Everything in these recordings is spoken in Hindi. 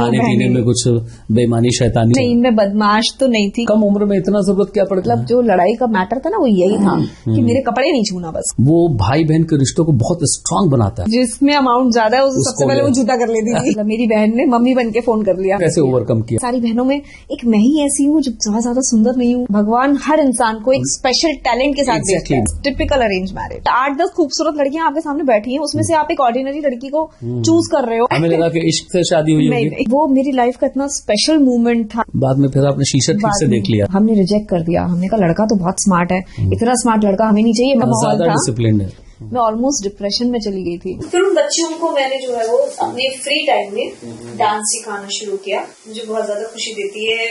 खाने पीने में कुछ बेईमानी शैतानी? नहीं, मैं बदमाश तो नहीं थी। कम उम्र में इतना जरूरत क्या पड़ता? मतलब जो लड़ाई का मैटर था ना वो यही था कि मेरे कपड़े नहीं छूना बस। वो भाई बहन के रिश्तों को बहुत स्ट्रांग बनाता है। जिसमें अमाउंट ज्यादा है उसको सबसे पहले वो जूता कर लेती थी। मतलब मेरी बहन ने मम्मी बन के फोन कर लिया। कैसे ओवरकम किया? सारी बहनों में एक मैं ही ऐसी हूँ जो ज्यादा सुंदर नहीं हूँ। भगवान हर इंसान को एक स्पेशल टैलेंट के साथ देखता है। Typical arrange marriage. 8-10 खूबसूरत लड़कियां आपके सामने बैठी हैं, उसमें से आप एक ऑर्डिनरी लड़की को चूज कर रहे हो। हमें लगा कि इश्क से शादी हुई होगी। नहीं, वो मेरी लाइफ का इतना स्पेशल मोमेंट था। बाद में फिर आपने शीशा ठीक से देख लिया? हमने रिजेक्ट कर दिया। हमने कहा लड़का तो बहुत स्मार्ट है, इतना स्मार्ट लड़का हमें नहीं चाहिए। ज्यादा डिसिप्लिन है। मैं ऑलमोस्ट डिप्रेशन में चली गई थी। फिर उन बच्चों को मैंने जो है वो अपने फ्री टाइम में डांस सिखाना शुरू किया। मुझे बहुत ज्यादा खुशी देती है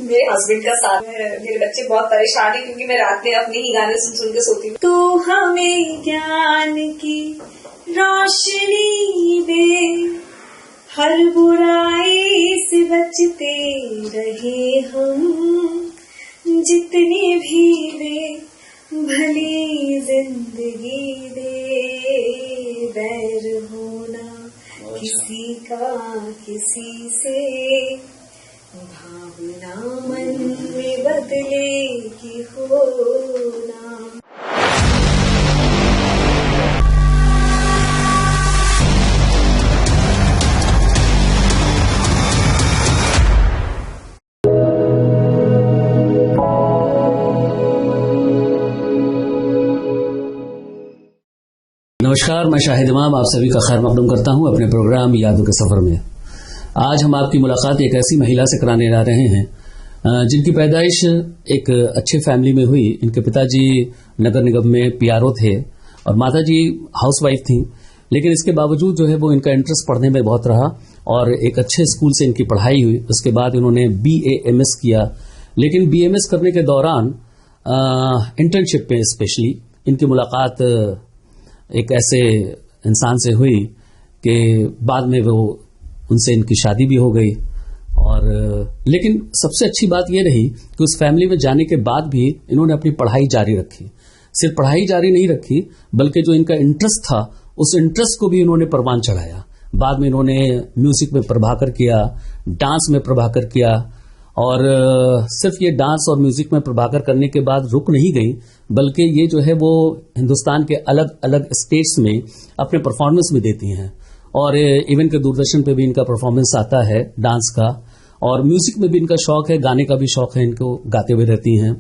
मेरे हस्बैंड का साथ है। मेरे बच्चे बहुत परेशान है क्योंकि मैं रात में अपने ही गाने सुन के सोती हूँ। तो हमें ज्ञान की रोशनी दे, हर बुराई से बचते रहे हम, जितने भी दे भली जिंदगी दे, बैर होना किसी का किसी से, भावना मन में बदले की होना। नमस्कार, मैं शाहिद इमाम आप सभी का खैर मकदम करता हूं अपने प्रोग्राम यादों के सफर में। आज हम आपकी मुलाकात एक ऐसी महिला से कराने जा रहे हैं जिनकी पैदाइश एक अच्छे फैमिली में हुई। इनके पिताजी नगर निगम में पीआरओ थे और माताजी हाउसवाइफ थी, लेकिन इसके बावजूद जो है वो इनका इंटरेस्ट पढ़ने में बहुत रहा और एक अच्छे स्कूल से इनकी पढ़ाई हुई। उसके बाद इन्होंने BA MS किया, लेकिन BMS करने के दौरान इंटर्नशिप में स्पेशली इनकी मुलाकात एक ऐसे इंसान से हुई कि बाद में वो उनसे इनकी शादी भी हो गई। और लेकिन सबसे अच्छी बात यह रही कि उस फैमिली में जाने के बाद भी इन्होंने अपनी पढ़ाई जारी रखी। सिर्फ पढ़ाई जारी नहीं रखी बल्कि जो इनका इंटरेस्ट था उस इंटरेस्ट को भी इन्होंने परवान चढ़ाया। बाद में इन्होंने म्यूजिक में प्रभाकर किया, डांस में प्रभाकर किया और सिर्फ ये डांस और म्यूजिक में प्रभाकर करने के बाद रुक नहीं गई बल्कि ये जो है वो हिंदुस्तान के अलग अलग स्टेट्स में अपने परफॉर्मेंस भी देती हैं और इवन के दूरदर्शन पे भी इनका परफॉर्मेंस आता है डांस का। और म्यूजिक में भी इनका शौक है, गाने का भी शौक है, इनको गाते हुए रहती हैं।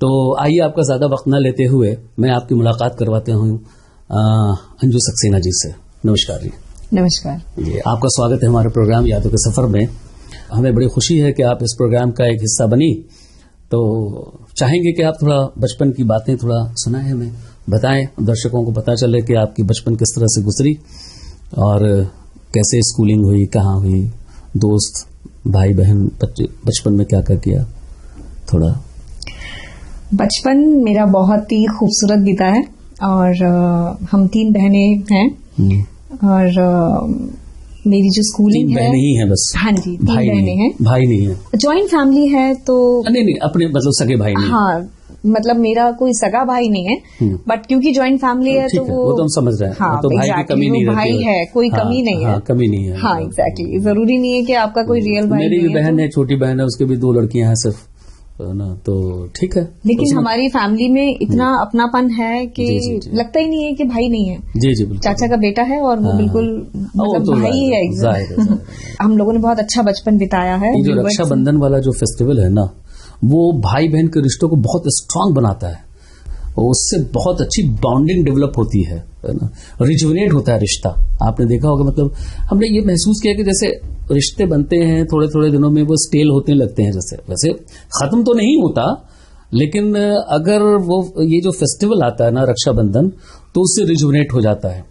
तो आइए आपका ज्यादा वक्त न लेते हुए मैं आपकी मुलाकात करवाते हूँ अंजू सक्सेना जी से। नमस्कार जी। नमस्कार जी, आपका स्वागत है हमारे प्रोग्राम यादों के सफर में। हमें बड़ी खुशी है कि आप इस प्रोग्राम का एक हिस्सा बनी। तो चाहेंगे कि आप थोड़ा बचपन की बातें थोड़ा सुनाएं, हमें बताएं, दर्शकों को पता चले कि आपकी बचपन किस तरह से गुजरी और कैसे स्कूलिंग हुई, कहाँ हुई, दोस्त भाई बहन बचपन में क्या क्या किया। थोड़ा बचपन मेरा बहुत ही खूबसूरत बीता है और हम 3 बहनें हैं और मेरी जो स्कूलिंग है 3 बहनें ही हैं बस। हाँ जी, 3 बहनें हैं। भाई नहीं है। जॉइंट फैमिली है तो नहीं अपने मतलब सगे भाई नहीं। हाँ, मतलब मेरा कोई सगा भाई नहीं है बट क्योंकि जॉइंट फैमिली है तो वो तो हम समझ रहे हैं। हाँ, तो भाई की कमी नहीं रहती। भाई है, कोई कमी नहीं है। कमी नहीं है। हाँ एग्जैक्टली, जरूरी नहीं है कि आपका कोई रियल भाई। मेरी भी बहन है, छोटी बहन है, उसके भी 2 लड़कियां हैं सिर्फ ना, तो ठीक है। लेकिन हमारी फैमिली में इतना अपनापन है कि लगता ही नहीं है कि भाई नहीं है। जी बिल्कुल। चाचा का बेटा है और वो बिल्कुल मतलब भाई ही है। हम लोगों ने बहुत अच्छा बचपन बिताया है। जो रक्षाबंधन वाला जो फेस्टिवल है ना, वो भाई बहन के रिश्तों को बहुत स्ट्रांग बनाता है और उससे बहुत अच्छी बॉन्डिंग डेवलप होती है ना, रिजुविनेट होता है रिश्ता। आपने देखा होगा, मतलब हमने ये महसूस किया कि जैसे रिश्ते बनते हैं थोड़े थोड़े दिनों में वो स्टेल होने लगते हैं। जैसे वैसे खत्म तो नहीं होता, लेकिन अगर वो ये जो फेस्टिवल आता है ना रक्षाबंधन, तो उससे रिजुविनेट हो जाता है,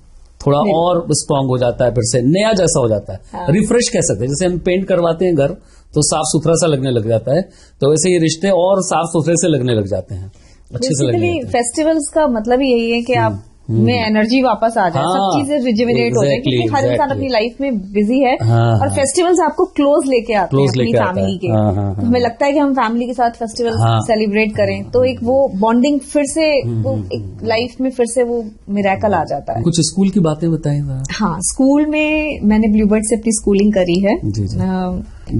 थोड़ा और स्ट्रांग हो जाता है, फिर से नया जैसा हो जाता है। हाँ। रिफ्रेश कह सकते हैं। जैसे हम पेंट करवाते हैं घर तो साफ सुथरा सा लगने लग जाता है, तो वैसे ये रिश्ते और साफ सुथरे से लगने लग जाते हैं, अच्छे से लगने लगते हैं। फेस्टिवल्स का मतलब ही यही है कि आप में एनर्जी वापस आ जाए, सब चीजें रिजुविनेट हो जाए, क्योंकि हर इंसान अपनी लाइफ में बिजी है और फेस्टिवल्स आपको क्लोज लेके आते हैं अपनी फैमिली के। तो हमें लगता है कि हम फैमिली के साथ फेस्टिवल सेलिब्रेट करें, तो एक वो बॉन्डिंग फिर से वो एक लाइफ में फिर से वो मिरेकल आ जाता है। कुछ स्कूल की बातें बताएं। हाँ, स्कूल में मैंने ब्लूबर्ड से अपनी स्कूलिंग करी है।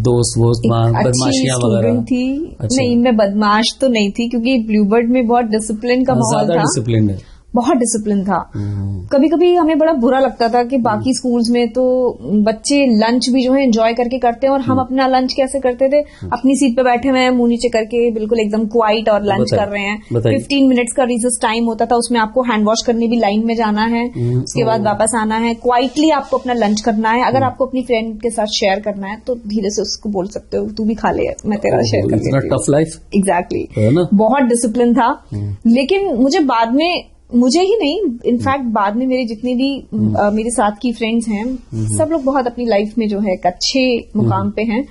दोस्त बदमाशियां वगैरह थी? अच्छा। नहीं, मैं बदमाश तो नहीं थी, क्योंकि ब्लूबर्ड में बहुत डिसिप्लिन का माहौल था, डिसिप्लिन है, बहुत डिसिप्लिन था। कभी कभी हमें बड़ा बुरा लगता था कि बाकी स्कूल्स में तो बच्चे लंच भी जो है एंजॉय करके करते हैं, और हम अपना लंच कैसे करते थे, अपनी सीट पे बैठे हुए हैं मुंह नीचे करके, बिल्कुल एकदम क्वाइट और लंच कर रहे हैं। 15 मिनट्स का रिसेस टाइम होता था, उसमें आपको हैंड वॉश करने भी लाइन में जाना है, उसके बाद वापस आना है, क्वाइटली आपको अपना लंच करना है। अगर आपको अपनी फ्रेंड के साथ शेयर करना है तो धीरे से उसको बोल सकते हो, तू भी खा ले, मैं तेरा शेयर कर देती हूँ। Tough life. एग्जैक्टली, बहुत डिसिप्लिन था। लेकिन मुझे बाद में, मुझे ही नहीं, इनफैक्ट बाद में मेरे जितने भी मेरे साथ की फ्रेंड्स हैं, सब लोग बहुत अपनी लाइफ में जो है एक अच्छे मुकाम पे हैं,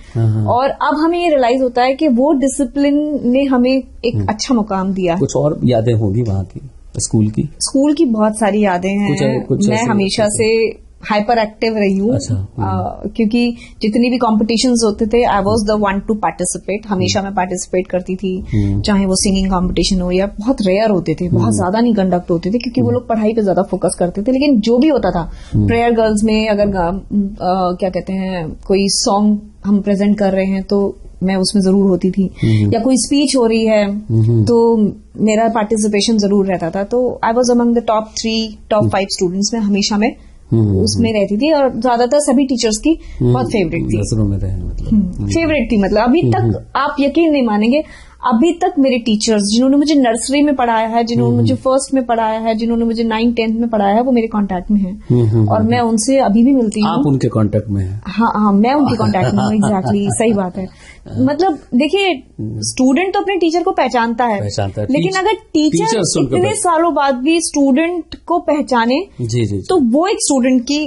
और अब हमें ये रियलाइज होता है कि वो डिसिप्लिन ने हमें एक अच्छा मुकाम दिया। कुछ और यादें होंगी वहाँ की, स्कूल की बहुत सारी यादें हैं। मैं हमेशा से हाइपर एक्टिव रही हूँ। अच्छा। क्योंकि जितनी भी कॉम्पिटिशन्स होते थे, I was the one two participate. हमेशा मैं पार्टिसिपेट करती थी, चाहे वो सिंगिंग कॉम्पिटिशन हो, या बहुत रेयर होते थे, बहुत ज्यादा नहीं कंडक्ट होते थे, क्योंकि वो लोग पढ़ाई पे ज्यादा फोकस करते थे। लेकिन जो भी होता था, प्रेयर गर्ल्स में अगर क्या कहते हैं, कोई सॉन्ग हम प्रेजेंट कर रहे हैं तो मैं उसमें जरूर होती थी, या कोई स्पीच हो रही है तो मेरा पार्टिसिपेशन जरूर रहता था। तो I was among the top 3, top 5 students में हमेशा मैं उसमें रहती थी, और ज्यादातर सभी टीचर्स की बहुत फेवरेट थी। फेवरेट थी, मतलब अभी तक आप यकीन नहीं मानेंगे, अभी तक मेरे टीचर्स जिन्होंने मुझे नर्सरी में पढ़ाया है, जिन्होंने मुझे फर्स्ट में पढ़ाया है, जिन्होंने मुझे 9th 10th में पढ़ाया है, वो मेरे कांटेक्ट में हैं, और मैं उनसे अभी भी मिलती हूँ। आप उनके कांटेक्ट में हैं? हाँ, मैं उनके कांटेक्ट में हूँ। एग्जैक्टली, सही बात है। मतलब देखिए, स्टूडेंट तो अपने टीचर को पहचानता है, लेकिन अगर टीचर इतने सालों बाद भी स्टूडेंट को पहचाने, तो वो एक स्टूडेंट की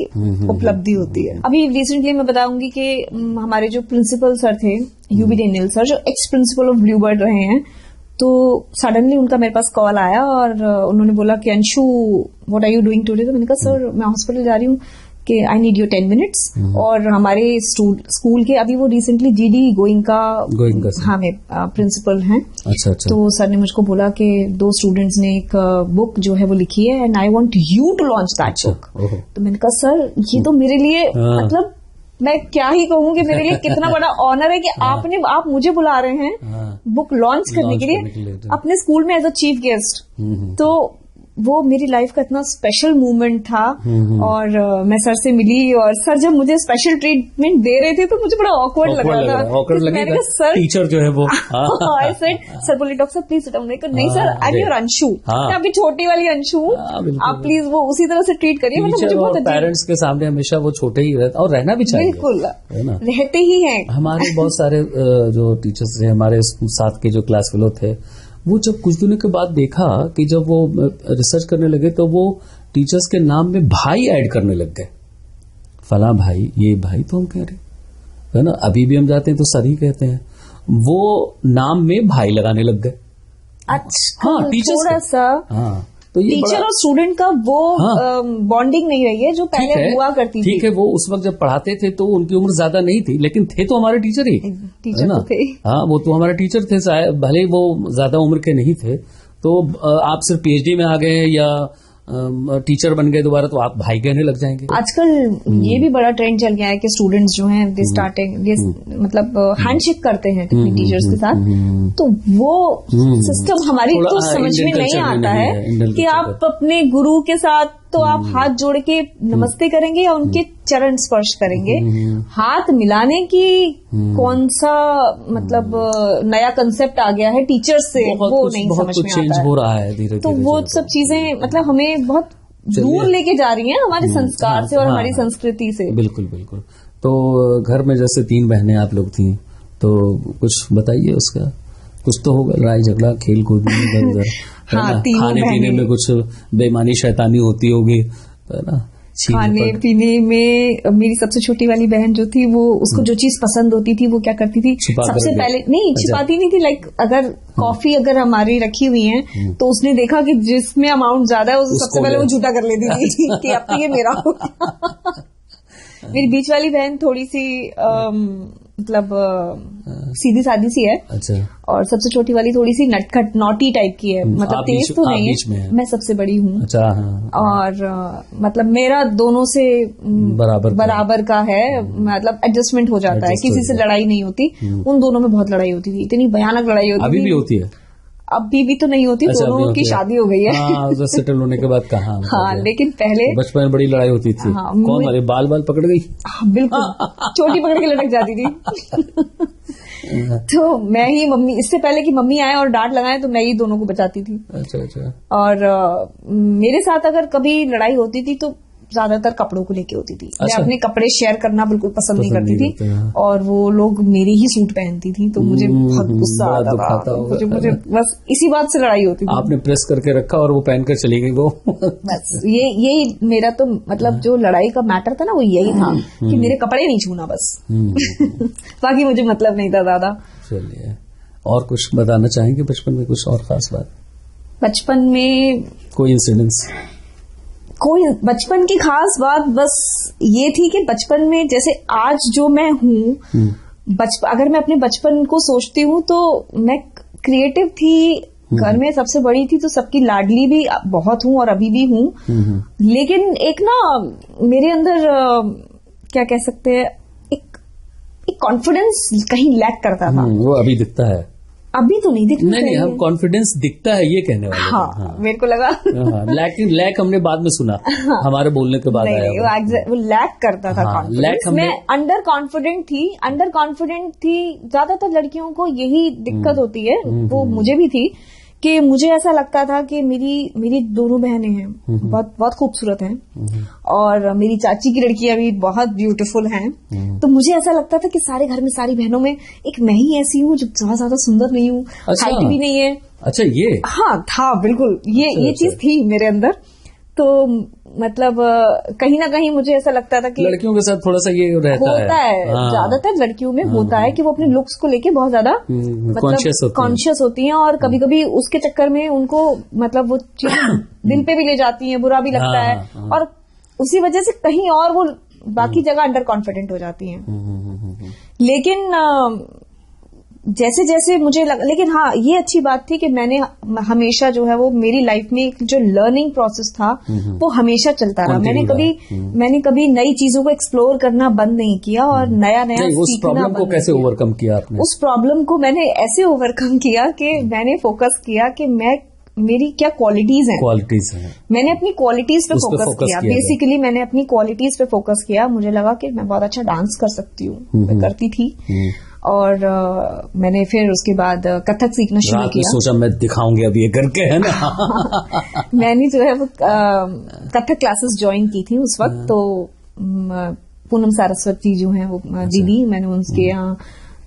उपलब्धि होती है। अभी रिसेंटली मैं बताऊंगी कि हमारे जो प्रिंसिपल सर थे, यूबी डेनियल सर, जो एक्स प्रिंसिपल ऑफ ब्लूबर्ड रहे हैं, तो सडनली उनका मेरे पास कॉल आया और उन्होंने बोला कि Anshu, what are you doing today? तो मैंने कहा सर मैं हॉस्पिटल जा रही हूँ, कि आई नीड योर 10 मिनट्स। और हमारे स्कूल के अभी वो रिसेंटली जीडी गोइंका हाँ में प्रिंसिपल हैं। अच्छा। तो सर ने मुझको बोला कि 2 स्टूडेंट्स ने एक बुक जो है वो लिखी है, and I want you to launch that book. तो मैंने कहा सर ये तो मेरे लिए मतलब मैं क्या ही कहूँ कि मेरे लिए कितना बड़ा ऑनर है कि आप मुझे बुला रहे हैं बुक लॉन्च करने के लिए अपने स्कूल में एज अ चीफ गेस्ट। तो वो मेरी लाइफ का इतना स्पेशल मोमेंट था। और मैं सर से मिली, और सर जब मुझे स्पेशल ट्रीटमेंट दे रहे थे तो मुझे बड़ा ऑकवर्ड लग रहा था। मैंने कहा सर, टीचर जो है वो आई सेड सर, बोले डॉक्टर साहब प्लीज सिट डाउन। नहीं sir, I am your Anshu, मैं आपकी छोटी वाली अंशु हूँ, आप प्लीज वो उसी तरह से ट्रीट करिए। मतलब मुझे बहुत पेरेंट्स के सामने हमेशा वो छोटे ही रहता, और रहना भी चाहिए, बिल्कुल रहते ही हैं। हमारे बहुत सारे जो टीचर्स थे, हमारे साथ के जो क्लास फेलो थे, वो जब कुछ दिनों के बाद देखा कि जब वो रिसर्च करने लगे तो वो टीचर्स के नाम में भाई ऐड करने लग गए। फला भाई, ये भाई तो हम कह रहे है ना, अभी भी हम जाते हैं तो सर ही कहते हैं, वो नाम में भाई लगाने लग गए। अच्छा, हाँ, टीचर्स थोड़ा सा तो ये टीचर और स्टूडेंट का वो बॉन्डिंग नहीं रही है जो पहले हुआ करती थी। ठीक है, वो उस वक्त जब पढ़ाते थे तो उनकी उम्र ज्यादा नहीं थी, लेकिन थे तो हमारे टीचर ही, टीचर तो थे। हाँ, वो तो हमारे टीचर थे, भले वो ज्यादा उम्र के नहीं थे। तो आप सिर्फ पीएचडी में आ गए या टीचर बन गए दोबारा तो आप भाई कहने लग जाएंगे। आजकल ये भी बड़ा ट्रेंड चल गया है कि स्टूडेंट्स जो हैं दे स्टार्टिंग मतलब हैंडशेक करते हैं अपने टीचर्स के साथ। तो वो सिस्टम हमारी तो समझ में नहीं आता है कि आप अपने गुरु के साथ तो आप हाथ जोड़ के नमस्ते करेंगे या उनके चरण स्पर्श करेंगे। हाथ मिलाने की कौन सा मतलब नया कंसेप्ट आ गया है टीचर्स से, वो नहीं समझ में आता है। हो रहा है धीरे धीरे। तो वो सब चीजें मतलब हमें बहुत दूर लेके जा रही हैं हमारे संस्कार से और हमारी संस्कृति से। बिल्कुल बिल्कुल। तो घर में जैसे 3 बहनें आप लोग थी, तो कुछ बताइए उसका। कुछ तो होगा, लड़ाई झगड़ा, खेल कूद में इधर उधर, हाँ, खाने पीने में कुछ बेईमानी शैतानी होती होगी, है ना। खाने पीने में मेरी सबसे छोटी वाली बहन जो थी वो उसको जो चीज पसंद होती थी वो क्या करती थी, सबसे पहले नहीं छिपाती नहीं थी, लाइक अगर कॉफी अगर हमारी रखी हुई है तो उसने देखा कि जिसमें अमाउंट ज्यादा है उसको सबसे पहले वो झूठा कर लेती थी कि अब तो ये मेरा हो गया। मेरी बीच वाली बहन थोड़ी सी मतलब सीधी सादी सी है। अच्छा। और सबसे छोटी वाली थोड़ी सी नटखट नॉटी टाइप की है, मतलब तेज तो नहीं है, मैं सबसे बड़ी हूँ। अच्छा। हाँ। और मतलब मेरा दोनों से बराबर का है, मतलब एडजस्टमेंट हो जाता है, किसी से लड़ाई नहीं होती। उन दोनों में बहुत लड़ाई होती थी, इतनी भयानक लड़ाई होती थी। अभी भी होती है? अभी भी तो नहीं होती। अच्छा, दोनों की शादी हो गई है। हाँ, सेटल होने के बाद कहा। हाँ, लेकिन पहले बचपन में बड़ी लड़ाई होती थी। हाँ, कौन हमारे बाल पकड़ गई? हाँ, बिल्कुल चोटी पकड़ के लटक जाती थी। तो मैं ही मम्मी, इससे पहले कि मम्मी आए और डांट लगाए तो मैं ही दोनों को बचाती थी। अच्छा। और मेरे साथ अगर कभी लड़ाई होती थी तो ज्यादातर कपड़ों को लेके होती थी। अच्छा। मैं अपने कपड़े शेयर करना बिल्कुल पसंद नहीं करती थी, और वो लोग मेरे ही सूट पहनती थी तो मुझे बहुत गुस्सा आता था। मुझे बस इसी बात से लड़ाई होती थी। आपने प्रेस करके रखा और वो पहनकर चली गई वो। बस यही मेरा तो मतलब जो लड़ाई का मैटर था ना वो यही था कि मेरे कपड़े नहीं छूना बस। बाकी मुझे मतलब नहीं था ज्यादा। चलिए, और कुछ बताना चाहेंगे बचपन में, कुछ और खास बात? बचपन में कोई इंसिडेंट्स? कोई बचपन की खास बात बस ये थी कि बचपन में जैसे आज जो मैं हूँ, अगर मैं अपने बचपन को सोचती हूँ तो मैं क्रिएटिव थी, घर में सबसे बड़ी थी तो सबकी लाडली भी बहुत हूँ और अभी भी हूँ। लेकिन एक ना मेरे अंदर क्या कह सकते हैं, एक कॉन्फिडेंस कहीं लैक करता था। वो अभी दिखता है? अभी तो नहीं दिखता। नहीं, हम कॉन्फिडेंस दिखता है ये कहने वाले। हाँ, मेरे को लगा। लैक हमने बाद में सुना। हमारे बोलने के बाद आया। वो लैक करता था कॉन्फिडेंस। मैं अंडर कॉन्फिडेंट थी। ज्यादातर लड़कियों को यही दिक्कत होती है, वो मुझे भी थी, कि मुझे ऐसा लगता था कि मेरी दोनों बहनें हैं, बहुत बहुत खूबसूरत हैं, और मेरी चाची की लड़कियां भी बहुत ब्यूटीफुल हैं। तो मुझे ऐसा लगता था कि सारे घर में सारी बहनों में एक मैं ही ऐसी हूँ जो ज्यादा सुंदर नहीं हूँ, हाइट भी नहीं है। अच्छा, ये हाँ था, बिल्कुल ये चीज थी मेरे अंदर। तो मतलब कहीं ना कहीं मुझे ऐसा लगता था कि लड़कियों के साथ थोड़ा सा ये होता है। ज्यादातर लड़कियों में होता है कि वो अपने लुक्स को लेके बहुत ज्यादा कॉन्शियस होती हैं, और कभी कभी उसके चक्कर में उनको मतलब वो चीज दिल पे भी ले जाती हैं, बुरा भी लगता है, और उसी वजह से कहीं और वो बाकी जगह अंडर कॉन्फिडेंट हो जाती हैं। लेकिन जैसे जैसे मुझे लेकिन हाँ, ये अच्छी बात थी कि मैंने हमेशा जो है वो मेरी लाइफ में जो लर्निंग प्रोसेस था वो हमेशा चलता रहा। मैंने कभी नई चीजों को एक्सप्लोर करना बंद नहीं किया, और नया सीखना। उस प्रॉब्लम को कैसे ओवरकम किया आपने? उस प्रॉब्लम को मैंने ऐसे ओवरकम किया कि मैंने फोकस किया कि मेरी क्या क्वालिटीज हैं। मैंने अपनी क्वालिटीज पे फोकस किया। बेसिकली मैंने अपनी क्वालिटीज पे फोकस किया। मुझे लगा कि मैं बहुत अच्छा डांस कर सकती हूँ, मैं करती थी। और मैंने फिर उसके बाद कथक सीखना शुरू किया। सोचा मैं दिखाऊंगी अभी ये करके, है ना। मैंने जो है वो कथक क्लासेस ज्वाइन की थी उस वक्त। तो पूनम सारस्वती जो है वो दीदी, मैंने उनके यहाँ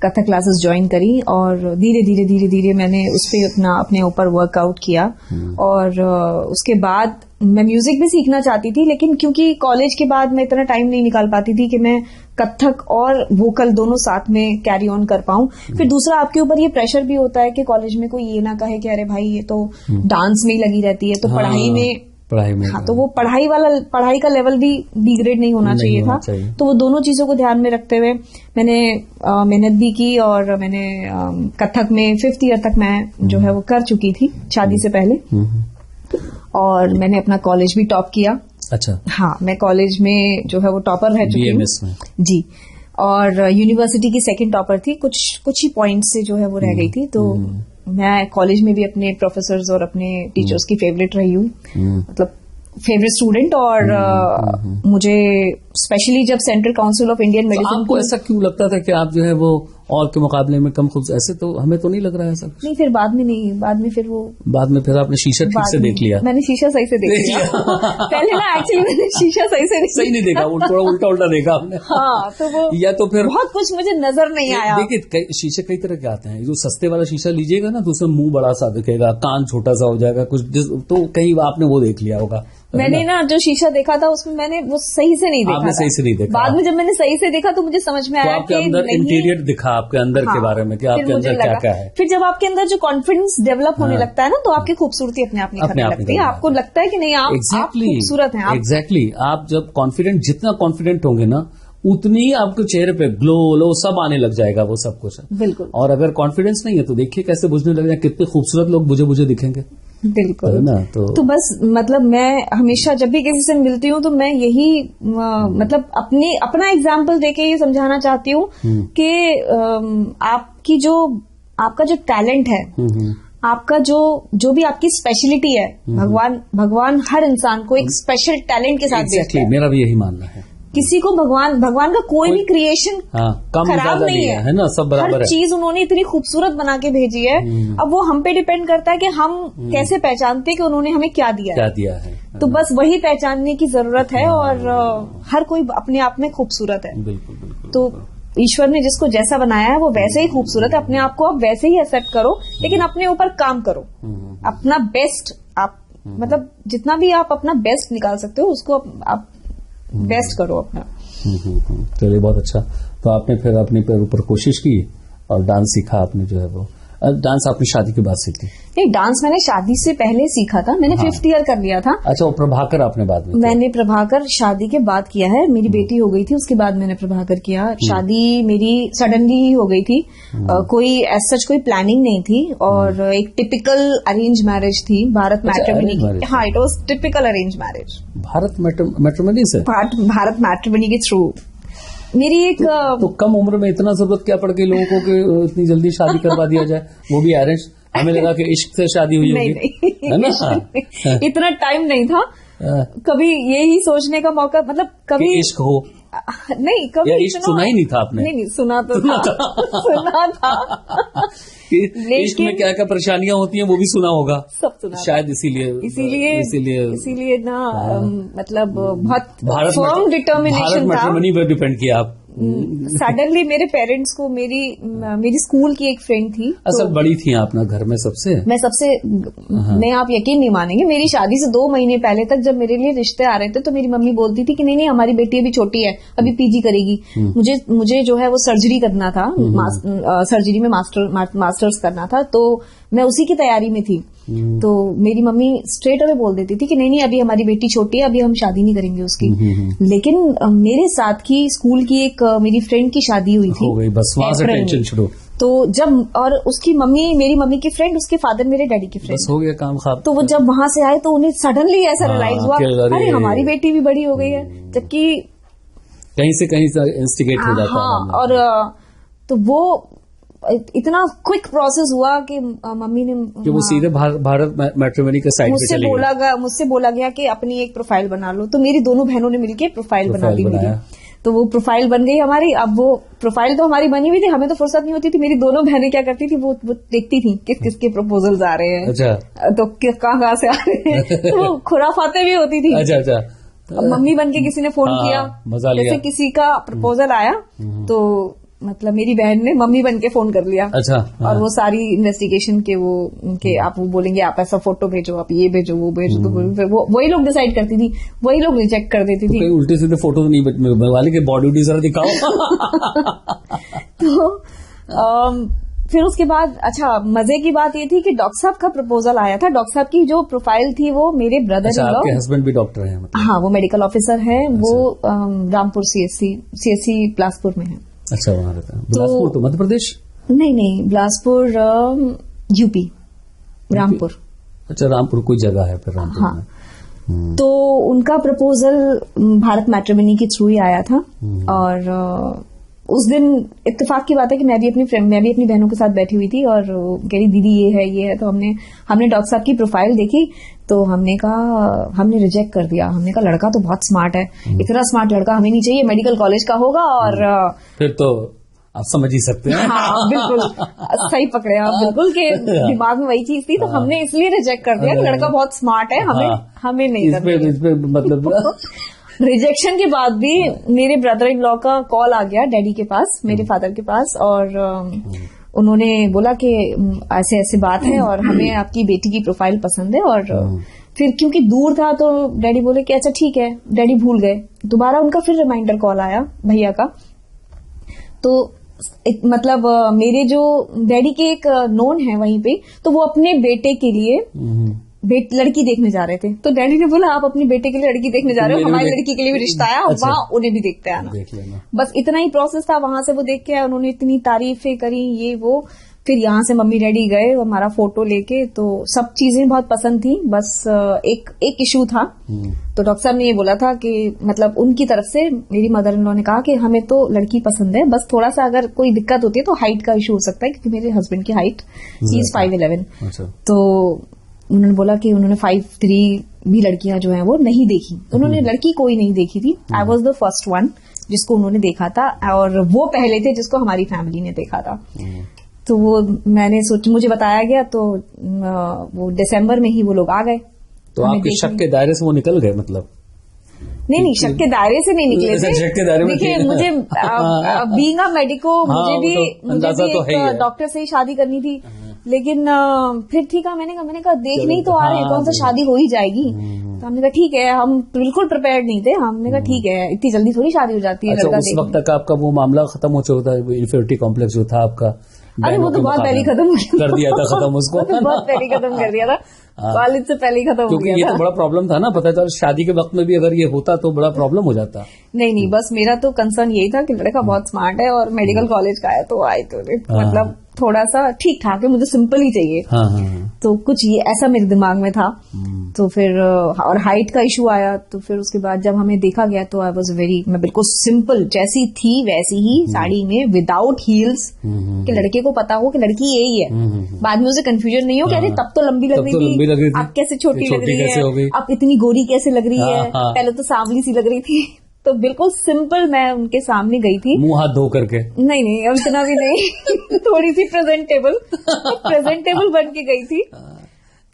कथक क्लासेस ज्वाइन करी, और धीरे धीरे मैंने उस पर अपने ऊपर वर्कआउट किया। और उसके बाद मैं म्यूजिक भी सीखना चाहती थी, लेकिन क्योंकि कॉलेज के बाद मैं इतना टाइम नहीं निकाल पाती थी कि मैं कथक और वोकल दोनों साथ में कैरी ऑन कर पाऊं। फिर दूसरा, आपके ऊपर ये प्रेशर भी होता है कि कॉलेज में कोई ये ना कहे कि अरे भाई ये तो डांस में ही लगी रहती है, तो पढ़ाई में हाँ, तो वो पढ़ाई का लेवल भी डिग्रेड नहीं होना चाहिए था। तो वो दोनों चीजों को ध्यान में रखते हुए मैंने मेहनत भी की, और मैंने कथक में 5th ईयर तक मैं जो है वो कर चुकी थी शादी से पहले। और मैंने अपना कॉलेज भी टॉप किया। अच्छा। हाँ, मैं कॉलेज में जो है वो टॉपर रह चुकी हूँ जी, और यूनिवर्सिटी की 2nd टॉपर थी। कुछ ही पॉइंट से जो है वो रह गई थी। तो मैं कॉलेज में भी अपने प्रोफेसर्स और अपने टीचर्स की फेवरेट रही हूँ, मतलब फेवरेट स्टूडेंट। और मुझे स्पेशली जब central council of Indian medicine, आपको ऐसा क्यों लगता था कि आप जो है वो और के मुकाबले में कम खुद? ऐसे तो हमें तो नहीं लग रहा है ऐसा। नहीं, फिर बाद में फिर आपने शीशा ठीक से देख लिया? मैंने शीशा सही से देख लिया। पहले ना एक्चुअली मैंने शीशा सही नहीं देखा, थोड़ा उल्टा देखा आपने। हाँ, तो वो या तो फिर बहुत कुछ मुझे नजर नहीं आया। देखिए, शीशे कई तरह के आते हैं। जो सस्ते वाला शीशा लीजिएगा ना तो उसमें मुंह बड़ा सा दिखेगा, कान छोटा सा हो जाएगा कुछ, तो कहीं आपने वो देख लिया होगा, मैंने ना जो शीशा देखा था उसमें मैंने वो सही से नहीं देखा। आपने सही से नहीं देखा। बाद में जब मैंने सही से देखा तो मुझे समझ में आया आपके अंदर इंटीरियर दिखा, आपके अंदर के बारे में कि आपके अंदर क्या क्या है। फिर जब आपके अंदर जो कॉन्फिडेंस डेवलप होने लगता है ना, तो आपकी खूबसूरती अपने आप निखरने लगती है। आपको लगता है कि नहीं आप खूबसूरत हैं। एग्जैक्टली। आप जब कॉन्फिडेंट, जितना कॉन्फिडेंट होंगे ना, उतनी ही आपके चेहरे पे ग्लो सब आने लग जाएगा, वो सब कुछ। बिल्कुल। और अगर कॉन्फिडेंस नहीं है तो देखिए कैसे बुझने लग जाए, कितने खूबसूरत लोग बुझे दिखेंगे। बिल्कुल ना। तो बस मतलब मैं हमेशा जब भी किसी से मिलती हूँ तो मैं यही मतलब अपना एग्जाम्पल देके ये समझाना चाहती हूँ कि आपका जो टैलेंट है, आपका जो भी आपकी स्पेशलिटी है, भगवान हर इंसान को एक स्पेशल टैलेंट के साथ देता है। मेरा भी यही मानना है। किसी को भगवान का कोई भी क्रिएशन खराब नहीं है ना, सब बराबर है। हर चीज उन्होंने इतनी खूबसूरत बना के भेजी है। अब वो हम पे डिपेंड करता है कि हम कैसे पहचानते हैं कि उन्होंने हमें क्या दिया है। तो बस वही पहचानने की जरूरत है। और हर कोई अपने आप में खूबसूरत है। बिल्कुल। तो ईश्वर ने जिसको जैसा बनाया है वो वैसे ही खूबसूरत है। अपने आप को आप वैसे ही एक्सेप्ट करो, लेकिन अपने ऊपर काम करो। अपना बेस्ट आप मतलब जितना भी आप अपना बेस्ट निकाल सकते हो उसको आप बेस्ट करो अपना। चलिए, बहुत अच्छा। तो आपने फिर अपने पैर ऊपर कोशिश की और डांस सीखा आपने, जो है वो डांस आपने शादी के बाद सीखी? नहीं, डांस मैंने शादी से पहले सीखा था। मैंने 5th ईयर कर लिया था। अच्छा, वो प्रभाकर आपने बाद में? मैंने प्रभाकर शादी के बाद किया है। मेरी बेटी हो गई थी, उसके बाद मैंने प्रभाकर किया। शादी मेरी सडनली ही हो गई थी। कोई एज सच कोई प्लानिंग नहीं थी। और एक टिपिकल अरेंज मैरिज थी, भारत मैट्रिमोनी की। हाँ, it was typical arrange marriage. Bharat matrimony से? भारत मैट्रिमोनी के थ्रू मेरी एक तो कम उम्र में इतना जरूरत क्या पड़ गई लोगों को कि इतनी जल्दी शादी करवा दिया जाए, वो भी अरेंज? हमें लगा कि इश्क से शादी हुई होगी, है ना? इतना टाइम नहीं था। कभी यही सोचने का मौका, मतलब कभी इश्क हो नहीं, कभी इश्क सुना ही नहीं था आपने? नहीं, सुना तो था। सुना था इश्क में क्या क्या परेशानियां होती हैं वो भी सुना होगा, सब सुना शायद। इसीलिए ना मतलब बहुत फर्म डिटर्मिनेशन था। मैट्रिमोनी पर डिपेंड किया आप? सडनली मेरे पेरेंट्स को मेरी स्कूल की एक फ्रेंड थी। असल बड़ी थी आप ना घर में सबसे? मैं सबसे नहीं, आप यकीन नहीं मानेंगे, मेरी शादी से 2 महीने पहले तक जब मेरे लिए रिश्ते आ रहे थे तो मेरी मम्मी बोलती थी कि नहीं हमारी बेटी अभी छोटी है, अभी पीजी करेगी। मुझे जो है वो सर्जरी करना था, सर्जरी में मास्टर्स करना था। तो मैं उसी की तैयारी में थी। तो मेरी मम्मी स्ट्रेट अवे बोल देती थी कि नहीं अभी हमारी बेटी छोटी है, अभी हम शादी नहीं करेंगे उसकी। लेकिन मेरे साथ की स्कूल की एक मेरी फ्रेंड की शादी हुई थी। हो गई, बस वहां से टेंशन शुरू। तो जब और उसकी मम्मी मेरी मम्मी की फ्रेंड, उसके फादर मेरे डैडी की फ्रेंड, बस हो गया काम खराब। तो वो जब वहां से आए तो उन्हें सडनली ऐसा रियलाइज हुआ, अरे हमारी बेटी भी बड़ी हो गई है, जबकि कहीं से इंस्टिगेट हो जाता है। और तो वो इतना क्विक प्रोसेस हुआ कि मम्मी ने कि वो सीधे भारत मैट्रिमोनी के साइट पे चली गई। मुझसे बोला गया कि अपनी एक प्रोफाइल बना लो। तो मेरी दोनों बहनों ने मिलकर प्रोफाइल बना दी मेरी। तो वो प्रोफाइल बन गई हमारी। अब वो प्रोफाइल तो हमारी बनी हुई थी, हमें तो फुर्सत नहीं होती थी। मेरी दोनों बहनें क्या करती थी, वो देखती थी किसके प्रपोजल्स आ रहे हैं। अच्छा। तो कहाँ से आ रहे हैं। तो वो खुराफाते भी होती थी। अच्छा। मम्मी बन के किसी ने फोन किया, जैसे किसी का प्रपोजल आया तो मतलब मेरी बहन ने मम्मी बन के फोन कर लिया। अच्छा। और वो सारी इन्वेस्टिगेशन के आप वो बोलेंगे आप ऐसा फोटो भेजो, आप ये भेजो, वो भेजो। तो वो वही लोग डिसाइड करती थी, वही लोग रिजेक्ट कर देती थी। तो उल्टे सीधे फोटो तो नहीं बनवाले के, बॉडी जरा दिखाओ। तो फिर उसके बाद अच्छा मजे की बात ये थी कि डॉक्टर साहब का प्रपोजल आया था। डॉक्टर साहब की जो प्रोफाइल थी वो मेरे ब्रदर इन लॉ। आपके हस्बैंड भी डॉक्टर हैं? हाँ, वो मेडिकल ऑफिसर है। वो रामपुर CSC बिलासपुर में है। अच्छा, वहां रहता है। बिलासपुर तो मध्य प्रदेश? नहीं, बिलासपुर यूपी, रामपुर। अच्छा, रामपुर कोई जगह है फिर रामपुर हाँ। में। तो उनका प्रपोजल भारत मैट्रिमोनी के थ्रू ही आया था। और उस दिन इत्तेफाक की बात है कि मैं भी अपनी बहनों के साथ बैठी हुई थी और कह रही दीदी ये है। तो हमने डॉक्टर साहब की प्रोफाइल देखी तो हमने रिजेक्ट कर दिया। हमने कहा लड़का तो बहुत स्मार्ट है, इतना स्मार्ट लड़का हमें नहीं चाहिए, मेडिकल कॉलेज का होगा। और फिर तो आप समझ ही सकते हैं। हाँ, बिल्कुल सही पकड़े आप, बिल्कुल के दिमाग में वही चीज थी। तो हमने इसलिए रिजेक्ट कर दिया कि लड़का बहुत स्मार्ट है, हमें नहीं करना। इस पे मतलब रिजेक्शन के बाद भी मेरे ब्रदर इन लॉ का कॉल आ गया डैडी के पास, मेरे फादर के पास। और उन्होंने बोला कि ऐसे बात है और हमें आपकी बेटी की प्रोफाइल पसंद है और फिर क्योंकि दूर था तो डैडी बोले कि अच्छा ठीक है, डैडी भूल गए। दोबारा उनका फिर रिमाइंडर कॉल आया भैया का, तो मतलब मेरे जो डैडी के एक नोन है वहीं पे, तो वो अपने बेटे के लिए लड़की देखने जा रहे थे। तो डैडी ने बोला आप अपने बेटे के लिए लड़की देखने जा रहे हो, हमारी लड़की के लिए भी रिश्ता आया, अच्छा। वहां उन्हें भी देखते आना, बस इतना ही प्रोसेस था। वहां से वो देख के आए, उन्होंने इतनी तारीफें करी ये वो। फिर यहाँ से मम्मी डैडी गए हमारा फोटो लेके, तो सब चीजें बहुत पसंद थी। बस एक इशू था, तो डॉक्टर साहब ने ये बोला था कि मतलब उनकी तरफ से मेरी मदर इन लॉ ने कहा कि हमें तो लड़की पसंद है, बस थोड़ा सा अगर कोई दिक्कत होती है तो हाइट का इशू हो सकता है, क्योंकि मेरे हस्बैंड की हाइट ही इज 5'11". तो उन्होंने बोला कि उन्होंने 5'3" भी लड़कियां जो है वो नहीं देखी, उन्होंने लड़की कोई नहीं देखी थी। I was the first one जिसको उन्होंने देखा था, और वो पहले थे जिसको हमारी फैमिली ने देखा था। तो वो मैंने मुझे बताया गया, तो वो दिसंबर में ही वो लोग आ गए। तो आपके शक के दायरे से वो निकल गए? मतलब नहीं, शक के दायरे से नहीं निकले थे। शक के दायरे में देखिए, मुझे बीइंग अ मेडिको मुझे भी एक डॉक्टर से ही शादी करनी थी, लेकिन फिर ठीक है, मैंने कहा देख नहीं तो आ रहे हैं, कौन सा शादी हो ही जाएगी। तो हमने कहा ठीक है, हम बिल्कुल प्रिपेयर्ड नहीं थे, हमने कहा ठीक है, इतनी जल्दी थोड़ी शादी हो जाती है। अच्छा, उस वक्त तक आपका वो मामला खत्म हो चुका था, इन्फीरियरिटी कॉम्प्लेक्स जो था आपका? अरे वो तो बहुत पहले खत्म कर दिया था, खत्म उसको बहुत पहले खत्म कर दिया था, कॉलेज से पहले ही खत्म हो गया था। क्योंकि ये तो बड़ा प्रॉब्लम था ना, पता चला शादी के वक्त में भी अगर ये होता तो बड़ा प्रॉब्लम हो जाता। नहीं, बस मेरा तो कंसर्न यही था कि लड़का बहुत स्मार्ट है और मेडिकल कॉलेज का है, तो आए तो मतलब थोड़ा सा ठीक ठाक है, मुझे सिंपल ही चाहिए। तो कुछ ये ऐसा मेरे दिमाग में था। तो फिर और हाइट का इशू आया, तो फिर उसके बाद जब हमें देखा गया तो आई वॉज मैं बिल्कुल सिंपल जैसी थी वैसी ही साड़ी में, विदाउट हील्स, कि लड़के को पता हो कि लड़की यही है। बाद में उसे कंफ्यूजन नहीं हो कि अरे तब तो लंबी लग रही थी, अब कैसे छोटी लग रही है, अब इतनी गोरी कैसे लग रही है, पहले तो सांवली सी लग रही थी। तो बिल्कुल सिंपल मैं उनके सामने गई थी, मुंह हाथ धो करके। नहीं, अब इतना भी नहीं थोड़ी सी प्रेजेंटेबल बन के गई थी।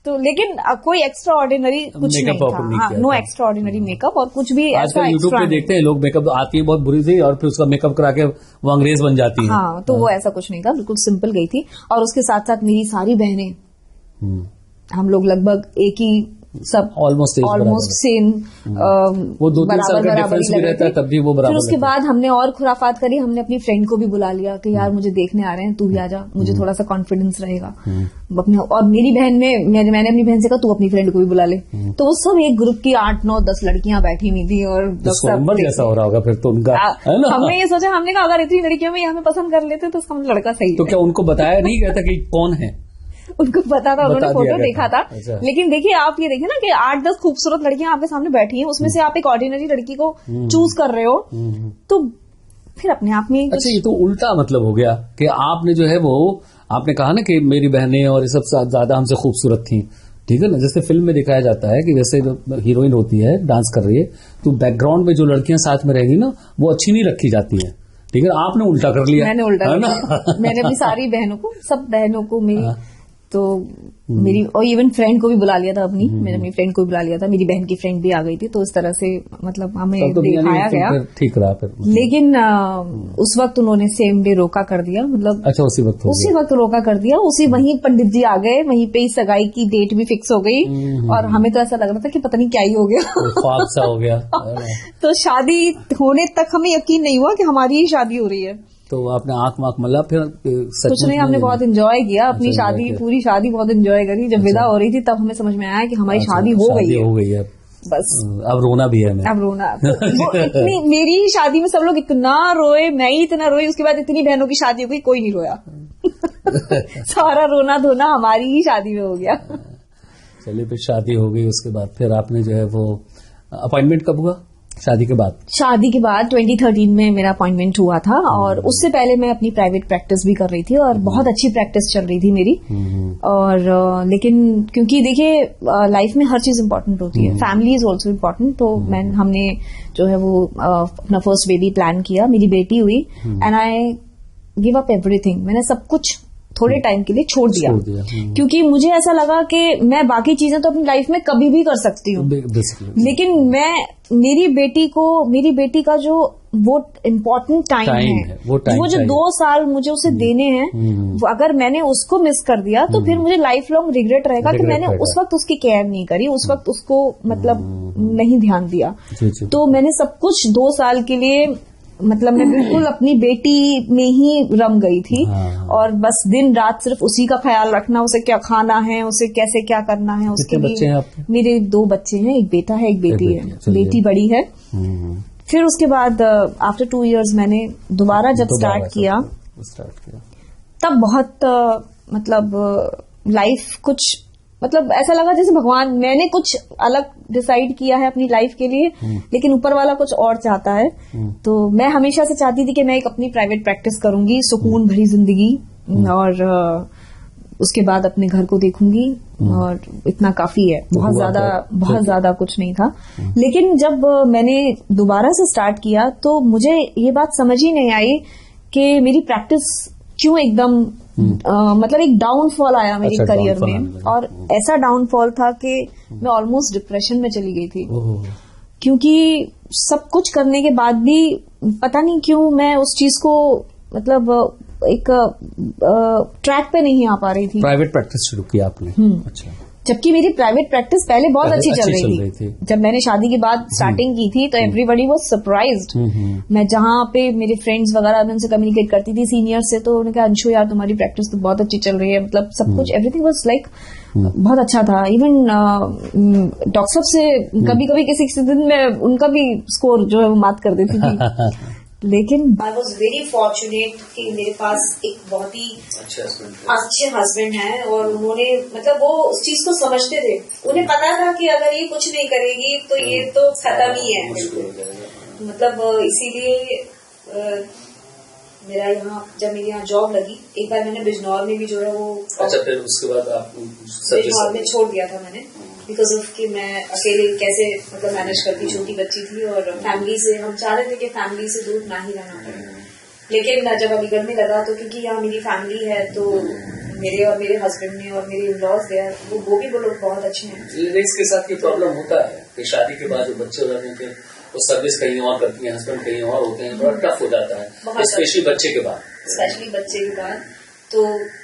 तो लेकिन कोई एक्स्ट्रा ऑर्डिनरी कुछ नहीं था, नो एक्स्ट्रा ऑर्डिनरी मेकअप और कुछ भी ऐसा। यूट्यूब पे देखते हैं लोग, मेकअप आती है बहुत बुरी थी और फिर उसका मेकअप करा के वो अंग्रेज बन जाती है। हाँ, तो वो ऐसा कुछ नहीं था, बिल्कुल सिंपल गई थी। और उसके साथ साथ मेरी सारी बहनें, हम लोग लगभग एक ही, सब ऑलमोस्ट सेम, वो 2-3 साल का डिफरेंस भी रहता है, तब भी वो बराबर। फिर उसके बाद हमने और खुराफात करी, हमने अपनी फ्रेंड को भी बुला लिया कि यार मुझे देखने आ रहे हैं, तू भी आ जा, मुझे थोड़ा सा कॉन्फिडेंस रहेगा अपने। और मेरी बहन में मैंने अपनी बहन से कहा तू अपनी फ्रेंड को भी बुला ले। तो वो सब एक ग्रुप की 8, 9, 10 लड़कियां बैठी हुई थी, और जैसा हो रहा होगा फिर तो उनका। हमने ये सोचा, हमने कहा अगर इतनी लड़कियों में हमें पसंद कर लेते तो उसका लड़का सही। तो क्या उनको बताया नहीं गया था कि कौन है? उनको पता था, उन्होंने फोटो देखा था। अच्छा। लेकिन देखिए, आप ये देखिए ना कि 8-10 खूबसूरत लड़कियां आपके सामने बैठी हैं, उसमें से आप एक ऑर्डिनरी लड़की को चूज कर रहे हो, तो फिर अपने आप में। अच्छा, ये तो उल्टा मतलब हो गया कि आपने जो है वो, आपने कहा ना कि मेरी बहनें और ये सब ज्यादा हमसे खूबसूरत थी, ठीक है ना, जैसे फिल्म में दिखाया जाता है कि जैसे जो हीरोइन होती है डांस कर रही है, तो बैकग्राउंड में जो लड़कियां साथ में रहेगी ना, वो अच्छी नहीं रखी जाती है, ठीक है। आपने उल्टा कर लिया। मैंने उल्टा कर लिया। मैंने अपनी सारी बहनों को, सब बहनों को मेरी, तो मेरी, और इवन फ्रेंड को भी बुला लिया था अपनी, मैंने अपनी फ्रेंड को भी बुला लिया था, मेरी बहन की फ्रेंड भी आ गई थी। तो इस तरह से मतलब हमें दिखाया गया, ठीक रहा फिर। लेकिन उस वक्त उन्होंने सेम डे रोका कर दिया, मतलब अच्छा उसी वक्त रोका कर दिया। वहीं पंडित जी आ गए, वहीं पे ही सगाई की डेट भी फिक्स हो गई, और हमें तो ऐसा लग रहा था कि पता नहीं क्या ही हो गया, ख्वाब सा हो गया। तो शादी होने तक हमें यकीन नहीं हुआ कि हमारी ही शादी हो रही है। तो आपने आंख मला, फिर कुछ नहीं, हमने बहुत एंजॉय किया अपनी शादी, पूरी शादी बहुत एंजॉय करी। जब विदा हो रही थी तब हमें समझ में आया कि हमारी शादी हो गई है। बस अब रोना भी है, अब रोना। तो मेरी ही शादी में सब लोग इतना रोए, मैं ही इतना रोई, उसके बाद इतनी बहनों की शादी हो गई, कोई नहीं रोया। सारा रोना धोना हमारी ही शादी में हो गया। चलिए, फिर शादी हो गई, उसके बाद फिर आपने जो है वो अपॉइंटमेंट कब हुआ? शादी के बाद 2013 में मेरा अपॉइंटमेंट हुआ था, और उससे पहले मैं अपनी प्राइवेट प्रैक्टिस भी कर रही थी, और बहुत अच्छी प्रैक्टिस चल रही थी मेरी। और लेकिन क्योंकि देखिए लाइफ में हर चीज इम्पोर्टेंट होती है, फैमिली इज ऑल्सो इम्पोर्टेंट। तो हमने जो है वो अपना फर्स्ट बेबी प्लान किया, मेरी बेटी हुई, and I give up everything. मैंने सब कुछ थोड़े टाइम के लिए छोड़ दिया। क्योंकि मुझे ऐसा लगा कि मैं बाकी चीजें तो अपनी लाइफ में कभी भी कर सकती हूँ, लेकिन मैं मेरी बेटी का जो वो इम्पोर्टेंट टाइम है, वो जो 2 साल मुझे उसे देने हैं, वो अगर मैंने उसको मिस कर दिया तो फिर मुझे लाइफ लॉन्ग रिग्रेट रहेगा कि मैंने उस वक्त उसकी केयर नहीं करी, उस वक्त उसको मतलब नहीं ध्यान दिया। तो मैंने सब कुछ 2 साल के लिए मतलब मैं बिल्कुल अपनी बेटी में ही रम गई थी। और बस दिन रात सिर्फ उसी का ख्याल रखना, उसे क्या खाना है, उसे कैसे क्या करना है, उसके लिए। मेरे 2 बच्चे हैं, एक बेटा है एक बेटी है। बेटी बड़ी है। फिर उसके बाद आफ्टर 2 इयर्स मैंने दोबारा जब स्टार्ट किया तब बहुत मतलब लाइफ कुछ मतलब ऐसा लगा जैसे भगवान, मैंने कुछ अलग डिसाइड किया है अपनी लाइफ के लिए, लेकिन ऊपर वाला कुछ और चाहता है। तो मैं हमेशा से चाहती थी कि मैं एक अपनी प्राइवेट प्रैक्टिस करूंगी, सुकून भरी जिंदगी, और उसके बाद अपने घर को देखूंगी, और इतना काफी है, बहुत ज्यादा कुछ नहीं था। लेकिन जब मैंने दोबारा से स्टार्ट किया तो मुझे ये बात समझ ही नहीं आई कि मेरी प्रैक्टिस क्यों एकदम मतलब एक डाउनफॉल आया मेरी करियर में। और ऐसा डाउनफॉल था कि मैं ऑलमोस्ट डिप्रेशन में चली गई थी, क्योंकि सब कुछ करने के बाद भी पता नहीं क्यों मैं उस चीज को मतलब एक ट्रैक पे नहीं आ पा रही थी। प्राइवेट प्रैक्टिस शुरू की आपने? अच्छा। जबकि मेरी प्राइवेट प्रैक्टिस पहले बहुत अच्छी चल रही थी। जब मैंने शादी के बाद स्टार्टिंग की थी तो एवरीबॉडी वाज सरप्राइज्ड। मैं जहां पे मेरे फ्रेंड्स वगैरह मैं उनसे कम्युनिकेट करती थी सीनियर से, तो उन्होंने कहा अंशु यार तुम्हारी प्रैक्टिस तो बहुत अच्छी चल रही है, मतलब सब कुछ एवरीथिंग वाज लाइक बहुत अच्छा था। इवन डॉक्टर साहब से कभी कभी किसी दिन में उनका भी स्कोर जो है वो मात कर देती थी। लेकिन आई वॉज वेरी फॉर्चुनेट कि मेरे पास एक बहुत ही अच्छे हस्बैंड हैं, और उन्होंने मतलब वो उस चीज को समझते थे। उन्हें पता था कि अगर ये कुछ नहीं करेगी तो ये तो खत्म ही है मतलब। इसीलिए मेरा यहाँ जब मेरी यहाँ जॉब लगी, एक बार मैंने बिजनौर में भी जो है वो फिर उसके बाद आप बिजनौर में छोड़ दिया था मैंने, बिकॉज ऑफ कि मैं अकेले कैसे मतलब मैनेज करती, छोटी बच्ची थी, और फैमिली से हम चाह रहे थे कि फैमिली से दूर ना ही रहना पड़े। लेकिन जब अलीगढ़ में लगा तो क्योंकि यहाँ मेरी फैमिली है, तो मेरे हस्बैंड ने और मेरे इन-लॉज है वो भी वो लोग बहुत अच्छे हैं। लेडीज के साथ ये प्रॉब्लम होता है कि शादी के बाद जो बच्चे हो जाते हैं वो सर्विस कहीं और करती है, हस्बैंड कहीं और होते हैं, थोड़ा टफ हो जाता है, स्पेशली बच्चे के बाद। तो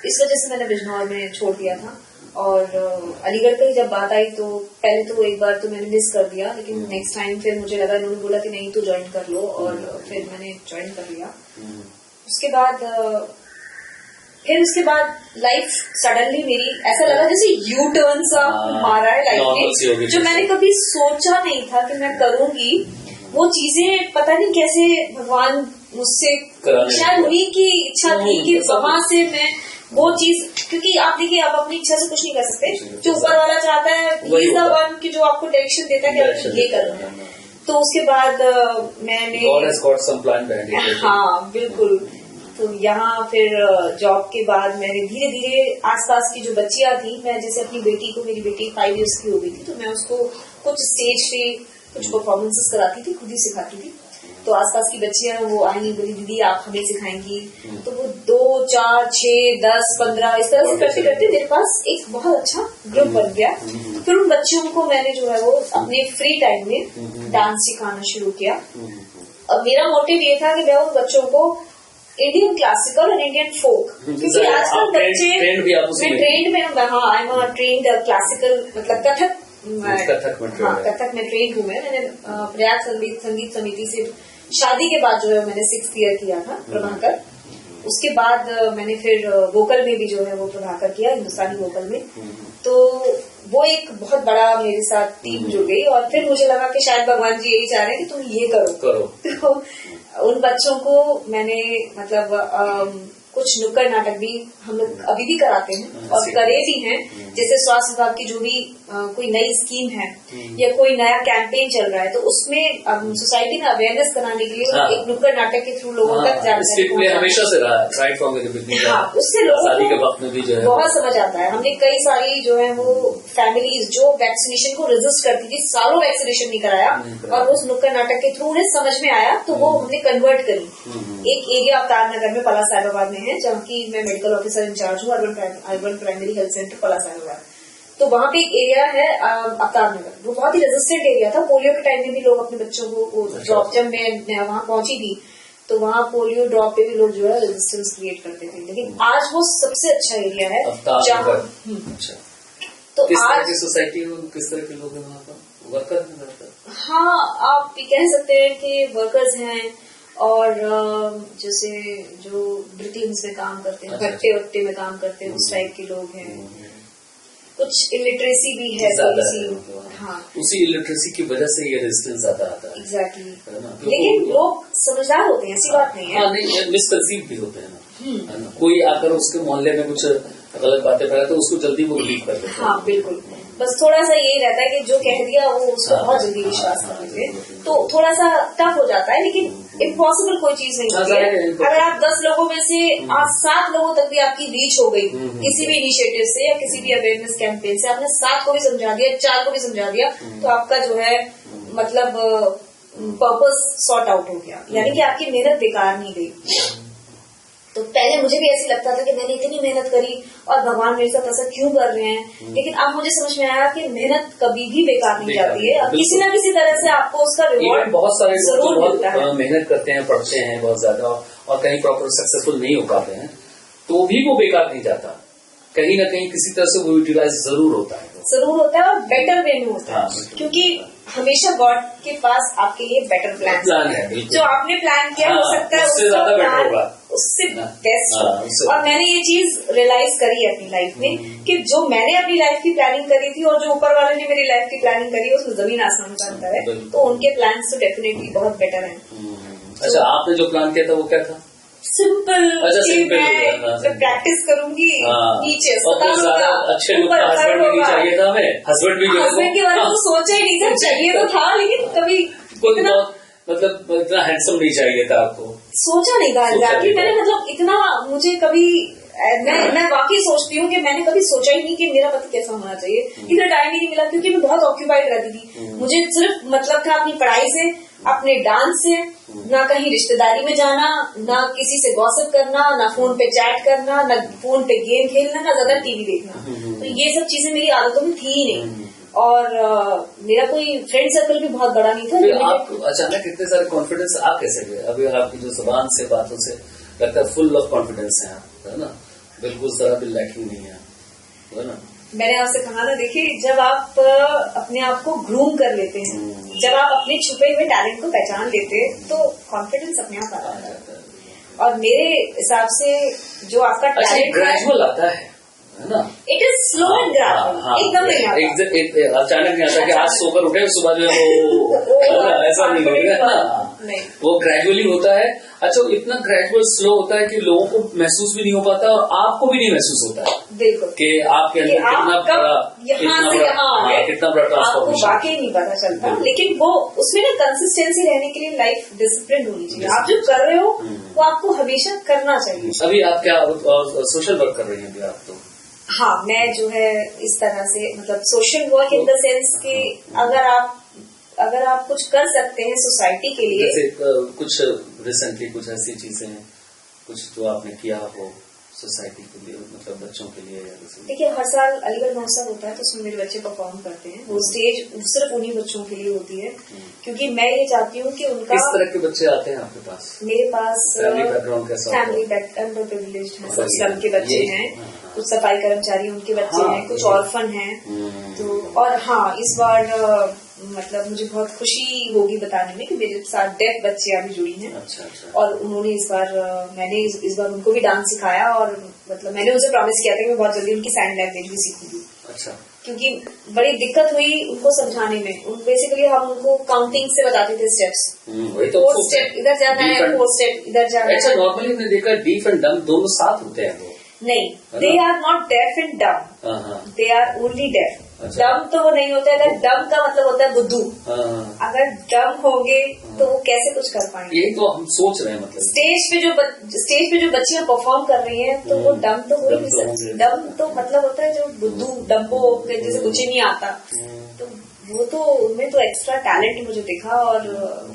इस वजह से मैंने बिजनौर में छोड़ दिया था। और अलीगढ़ की जब बात आई तो पहले तो एक बार तो मैंने मिस कर दिया, लेकिन नेक्स्ट टाइम फिर मुझे लगा, इन्होंने बोला कि नहीं तो ज्वाइन कर लो, और फिर मैंने ज्वाइन कर लिया। उसके बाद लाइफ सडनली मेरी ऐसा लगा जैसे यू टर्न सा मारा है लाइफ में, जो मैंने कभी सोचा नहीं था कि मैं करूंगी। वो चीजें पता नहीं कैसे भगवान मुझसे, शायद उन्हीं की इच्छा थी कि वहां से मैं वो चीज, क्योंकि आप देखिए आप अपनी इच्छा से कुछ नहीं कर सकते, जो ऊपर वाला चाहता है ही इज द वन की जो आपको डायरेक्शन देता है कि आपको ये करना है। तो उसके बाद मैंने हाँ बिल्कुल, तो यहाँ फिर जॉब के बाद मैंने धीरे धीरे आसपास की जो बच्चियां थी, मैं जैसे अपनी बेटी को, मेरी बेटी 5 इयर्स की हो गई थी, तो मैं उसको कुछ स्टेज पे कुछ परफॉर्मेंसेस कराती थी, खुद ही सिखाती थी। तो आसपास की बच्चियां वो आई, बोली दीदी आप हमें सिखाएंगी। तो वो 2, 4, 6, 10, 15 इस तरह से करते करते मेरे पास एक बहुत अच्छा ग्रुप बन गया। फिर उन बच्चों को मैंने जो है वो अपने फ्री टाइम में डांस सिखाना शुरू किया। अब मेरा मोटिव ये था कि मैं उन बच्चों को इंडियन क्लासिकल और इंडियन फोक, क्योंकि आजकल बच्चे ट्रेंड में, हाँ I am a trend classical मतलब कथक में ट्रेंड हूँ। मैंने प्रयाग संगीत समिति से शादी के बाद जो है मैंने 6th ईयर किया था प्रभाकर। उसके बाद मैंने फिर वोकल में भी जो है वो प्रभाकर किया, हिंदुस्तानी वोकल में। तो वो एक बहुत बड़ा मेरे साथ टीम जुड़ गई, और फिर मुझे लगा कि शायद भगवान जी यही चाह रहे हैं कि तुम ये करो। तो उन बच्चों को मैंने मतलब कुछ नुक्कड़ नाटक भी हम लोग अभी भी कराते हैं और करे भी हैं। जैसे स्वास्थ्य विभाग की जो भी कोई नई स्कीम है या कोई नया कैंपेन चल रहा है, तो उसमें सोसाइटी में अवेयरनेस कराने के लिए एक नुक्कड़ नाटक के थ्रू लोगों तक जाते हैं। हमेशा से रहा राइट फ्रॉम उससे लोगों को बहुत समझ आता है। हमने कई सारी जो है वो फैमिलीज जो वैक्सीनेशन को रेजिस्ट करती थी, सालों वैक्सीनेशन नहीं कराया, और उस नुक्कड़ नाटक के थ्रू उन्हें समझ में आया, तो वो हमने कन्वर्ट करी। एक एरिया अवतार नगर में पला साहिबाबाद में है, जहाँ की मैं मेडिकल ऑफिसर इंचार्ज हूँ, अर्बन प्राइमरी हेल्थ सेंटर पला साहिबाबाद। तो वहाँ पे एक एरिया है अवतार नगर, वो बहुत ही रेजिस्टेंट एरिया था। पोलियो के टाइम में भी लोग अपने बच्चों को ड्रॉप, जब मैं वहाँ पहुंची थी तो वहाँ पोलियो ड्रॉप पे भी लोग जो है रेजिस्टेंस क्रिएट करते थे, लेकिन आज वो सबसे अच्छा एरिया है जहाँ। तो किस तरह की सोसाइटी है, किस तरह के लोग हैं वहाँ पर, वर्कर? हाँ, आप ये कह सकते हैं कि वर्कर्स हैं, और जैसे जो ब्रिटिंग्स में काम करते हैं, भट्टे वट्टे में काम करते हैं, उस टाइप के लोग हैं। कुछ इलिटरेसी भी है थोड़ी सी। हाँ, उसी इलिटरेसी की वजह से ये रेजिस्टेंस ज्यादा आता है। एग्जैक्टली। लेकिन लोग समझदार होते हैं, ऐसी बात नहीं है। हाँ, नहीं, मिसकंसीव भी होते हैं ना। कोई आकर उसके मोहल्ले में कुछ गलत बातें फैलाते तो उसको जल्दी वो बिलीव कर देते हैं। हाँ बिल्कुल, बस थोड़ा सा यही रहता है कि जो कह दिया वो उसको बहुत जल्दी विश्वास कर लेते हैं, तो थोड़ा सा टफ हो जाता है। लेकिन इम्पॉसिबल कोई चीज नहीं होती है। अगर आप 10 लोगों में से 7 लोगों तक भी आपकी रीच हो गई किसी भी इनिशिएटिव से या किसी भी अवेयरनेस कैंपेन से, आपने 7 को भी समझा दिया, 4 को भी समझा दिया, तो आपका जो है मतलब पर्पस सॉर्ट आउट हो गया, यानी कि आपकी मेहनत बेकार नहीं गई। तो पहले मुझे भी ऐसे लगता था कि मैंने इतनी मेहनत करी और भगवान मेरे साथ ऐसा क्यों कर रहे हैं, लेकिन अब मुझे समझ में आया कि मेहनत कभी भी बेकार नहीं जाती है, अब किसी न किसी तरह से आपको उसका रिवॉर्ड बहुत सारे जरूर मिलता है। मेहनत करते हैं, पढ़ते हैं बहुत ज्यादा और कहीं प्रॉपर सक्सेसफुल नहीं हो पाते हैं, तो भी वो बेकार नहीं जाता, कहीं न कहीं किसी तरह से वो यूटिलाइज जरूर होता है और बेटर वे में होता है, क्योंकि हमेशा गॉड के पास आपके लिए बेटर प्लान है। जो आपने प्लान किया हो सकता है उससे ज्यादा बेटर होगा, उससे बेस्ट। और मैंने ये चीज रियलाइज करी है अपनी लाइफ में कि जो मैंने अपनी लाइफ की प्लानिंग करी थी और जो ऊपर वाले ने मेरी लाइफ की प्लानिंग करी है, उसमें जमीन आसमान का अंतर है। तो उनके प्लान तो डेफिनेटली बहुत बेटर है। अच्छा, आपने जो प्लान किया था वो क्या था? सिंपल। मैं प्रैक्टिस करूंगी नीचे, अच्छे हस्बैंड भी नहीं चाहिए था हमें, हस्बैंड के बारे में सोचा ही नहीं था, चाहिए तो था लेकिन कभी मतलब इतना हैंडसम नहीं चाहिए था आपको, सोचा नहीं था एग्जैक्टली। मैंने मतलब इतना मुझे कभी मैं वाकई सोचती हूँ कि मैंने कभी सोचा ही नहीं कि मेरा पति कैसा होना चाहिए। इतना टाइम ही नहीं मिला क्योंकि मैं बहुत ऑक्यूपाइड रहती थी। मुझे सिर्फ मतलब था अपनी पढ़ाई से, अपने डांस से, ना कहीं रिश्तेदारी में जाना, ना किसी से गॉसिप करना, ना फोन पे चैट करना, ना फोन पे गेम खेलना, ना ज्यादा टीवी देखना। तो ये सब चीजें मेरी आदतों में थी ही नहीं, और मेरा कोई फ्रेंड सर्कल भी बहुत बड़ा नहीं था। आप अचानक इतने सारे कॉन्फिडेंस आ कैसे गए? अभी आपकी जो जुबान से बातों से लगता है फुल ऑफ कॉन्फिडेंस है आप, है ना, बिल्कुल जरा भी लैकिंग नहीं है ना। मैंने आपसे कहा ना, देखिए जब आप अपने आप को ग्रूम कर लेते हैं, जब आप अपने छुपे हुए टैलेंट को पहचान लेते हैं, तो कॉन्फिडेंस अपने आप आता है। और मेरे हिसाब से जो आपका टैलेंट ग्रेजुअल आता है ना, it is slow and gradual, एकदम नहीं आता, अचानक नहीं आता कि आज सोकर उठे सुबह जो ऐसा नहीं होगा ना, वो ग्रेजुअली होता है। अच्छा, इतना ग्रेजुअल स्लो होता है कि लोगों को महसूस भी नहीं हो पाता और आपको भी नहीं महसूस होता है बिल्कुल कि आपके अंदर कितना बड़ा ट्रांसफॉर्मेशन, वाकई नहीं पता चलता। लेकिन वो उसमें ना कंसिस्टेंसी रहने के लिए लाइफ डिसिप्लिन होनी चाहिए। आप जो कर रहे हो वो आपको हमेशा करना चाहिए। अभी आप क्या सोशल वर्क कर रही हैं? अभी आप तो हाँ, मैं जो है इस तरह से मतलब social work in the sense कि अगर आप कुछ कर सकते हैं सोसाइटी के लिए, जैसे कुछ रिसेंटली कुछ ऐसी चीजें कुछ जो आपने किया हो सोसाइटी के लिए, मतलब बच्चों के लिए? देखिए, हर साल अलीगढ़ महोत्सव होता है तो उसमें मेरे बच्चे परफॉर्म करते हैं। वो स्टेज सिर्फ उन्हीं बच्चों के लिए होती है, क्योंकि मैं ये चाहती हूँ कि उनका। किस तरह के बच्चे आते हैं आपके पास? मेरे पास फैमिली बैकग्राउंड कैसा? फैमिली अंडर प्रिविलेज्ड है, सब स्लम के बच्चे हैं, कुछ सफाई कर्मचारी उनके बच्चे हैं, कुछ ऑर्फन हैं। तो और हाँ, इस बार मतलब मुझे बहुत खुशी होगी बताने में कि मेरे साथ डेफ बच्चे अभी जुड़ी हैं। अच्छा। और उन्होंने मैंने इस बार उनको भी डांस सिखाया, और मतलब मैंने उनसे प्रॉमिस किया था कि मैं बहुत जल्दी उनकी साइन लैंग्वेज भी सीखूंगी। अच्छा। क्योंकि बड़ी दिक्कत हुई उनको समझाने में। बेसिकली हम उनको काउंटिंग से बताते थे स्टेप्स, 4 स्टेप इधर जाना है, 4 स्टेप इधर जाना है। अच्छा, नॉर्मली हमने देखा डीफ एंड डम दोनों साथ होते हैं। नहीं, they are not deaf and dumb, they are only def. डम तो वो नहीं होता है, डम का मतलब होता है बुद्धू। अगर डम होंगे तो वो कैसे कुछ कर पाएंगे? यही तो हम सोच रहे हैं। मतलब स्टेज पे जो बच्चियां परफॉर्म कर रही हैं तो वो डम तो हो नहीं सकती। डम तो मतलब होता है जो बुद्धू, डम्बो, जैसे कुछ ही नहीं आता, तो वो तो उनमें तो एक्स्ट्रा टैलेंट मुझे दिखा। और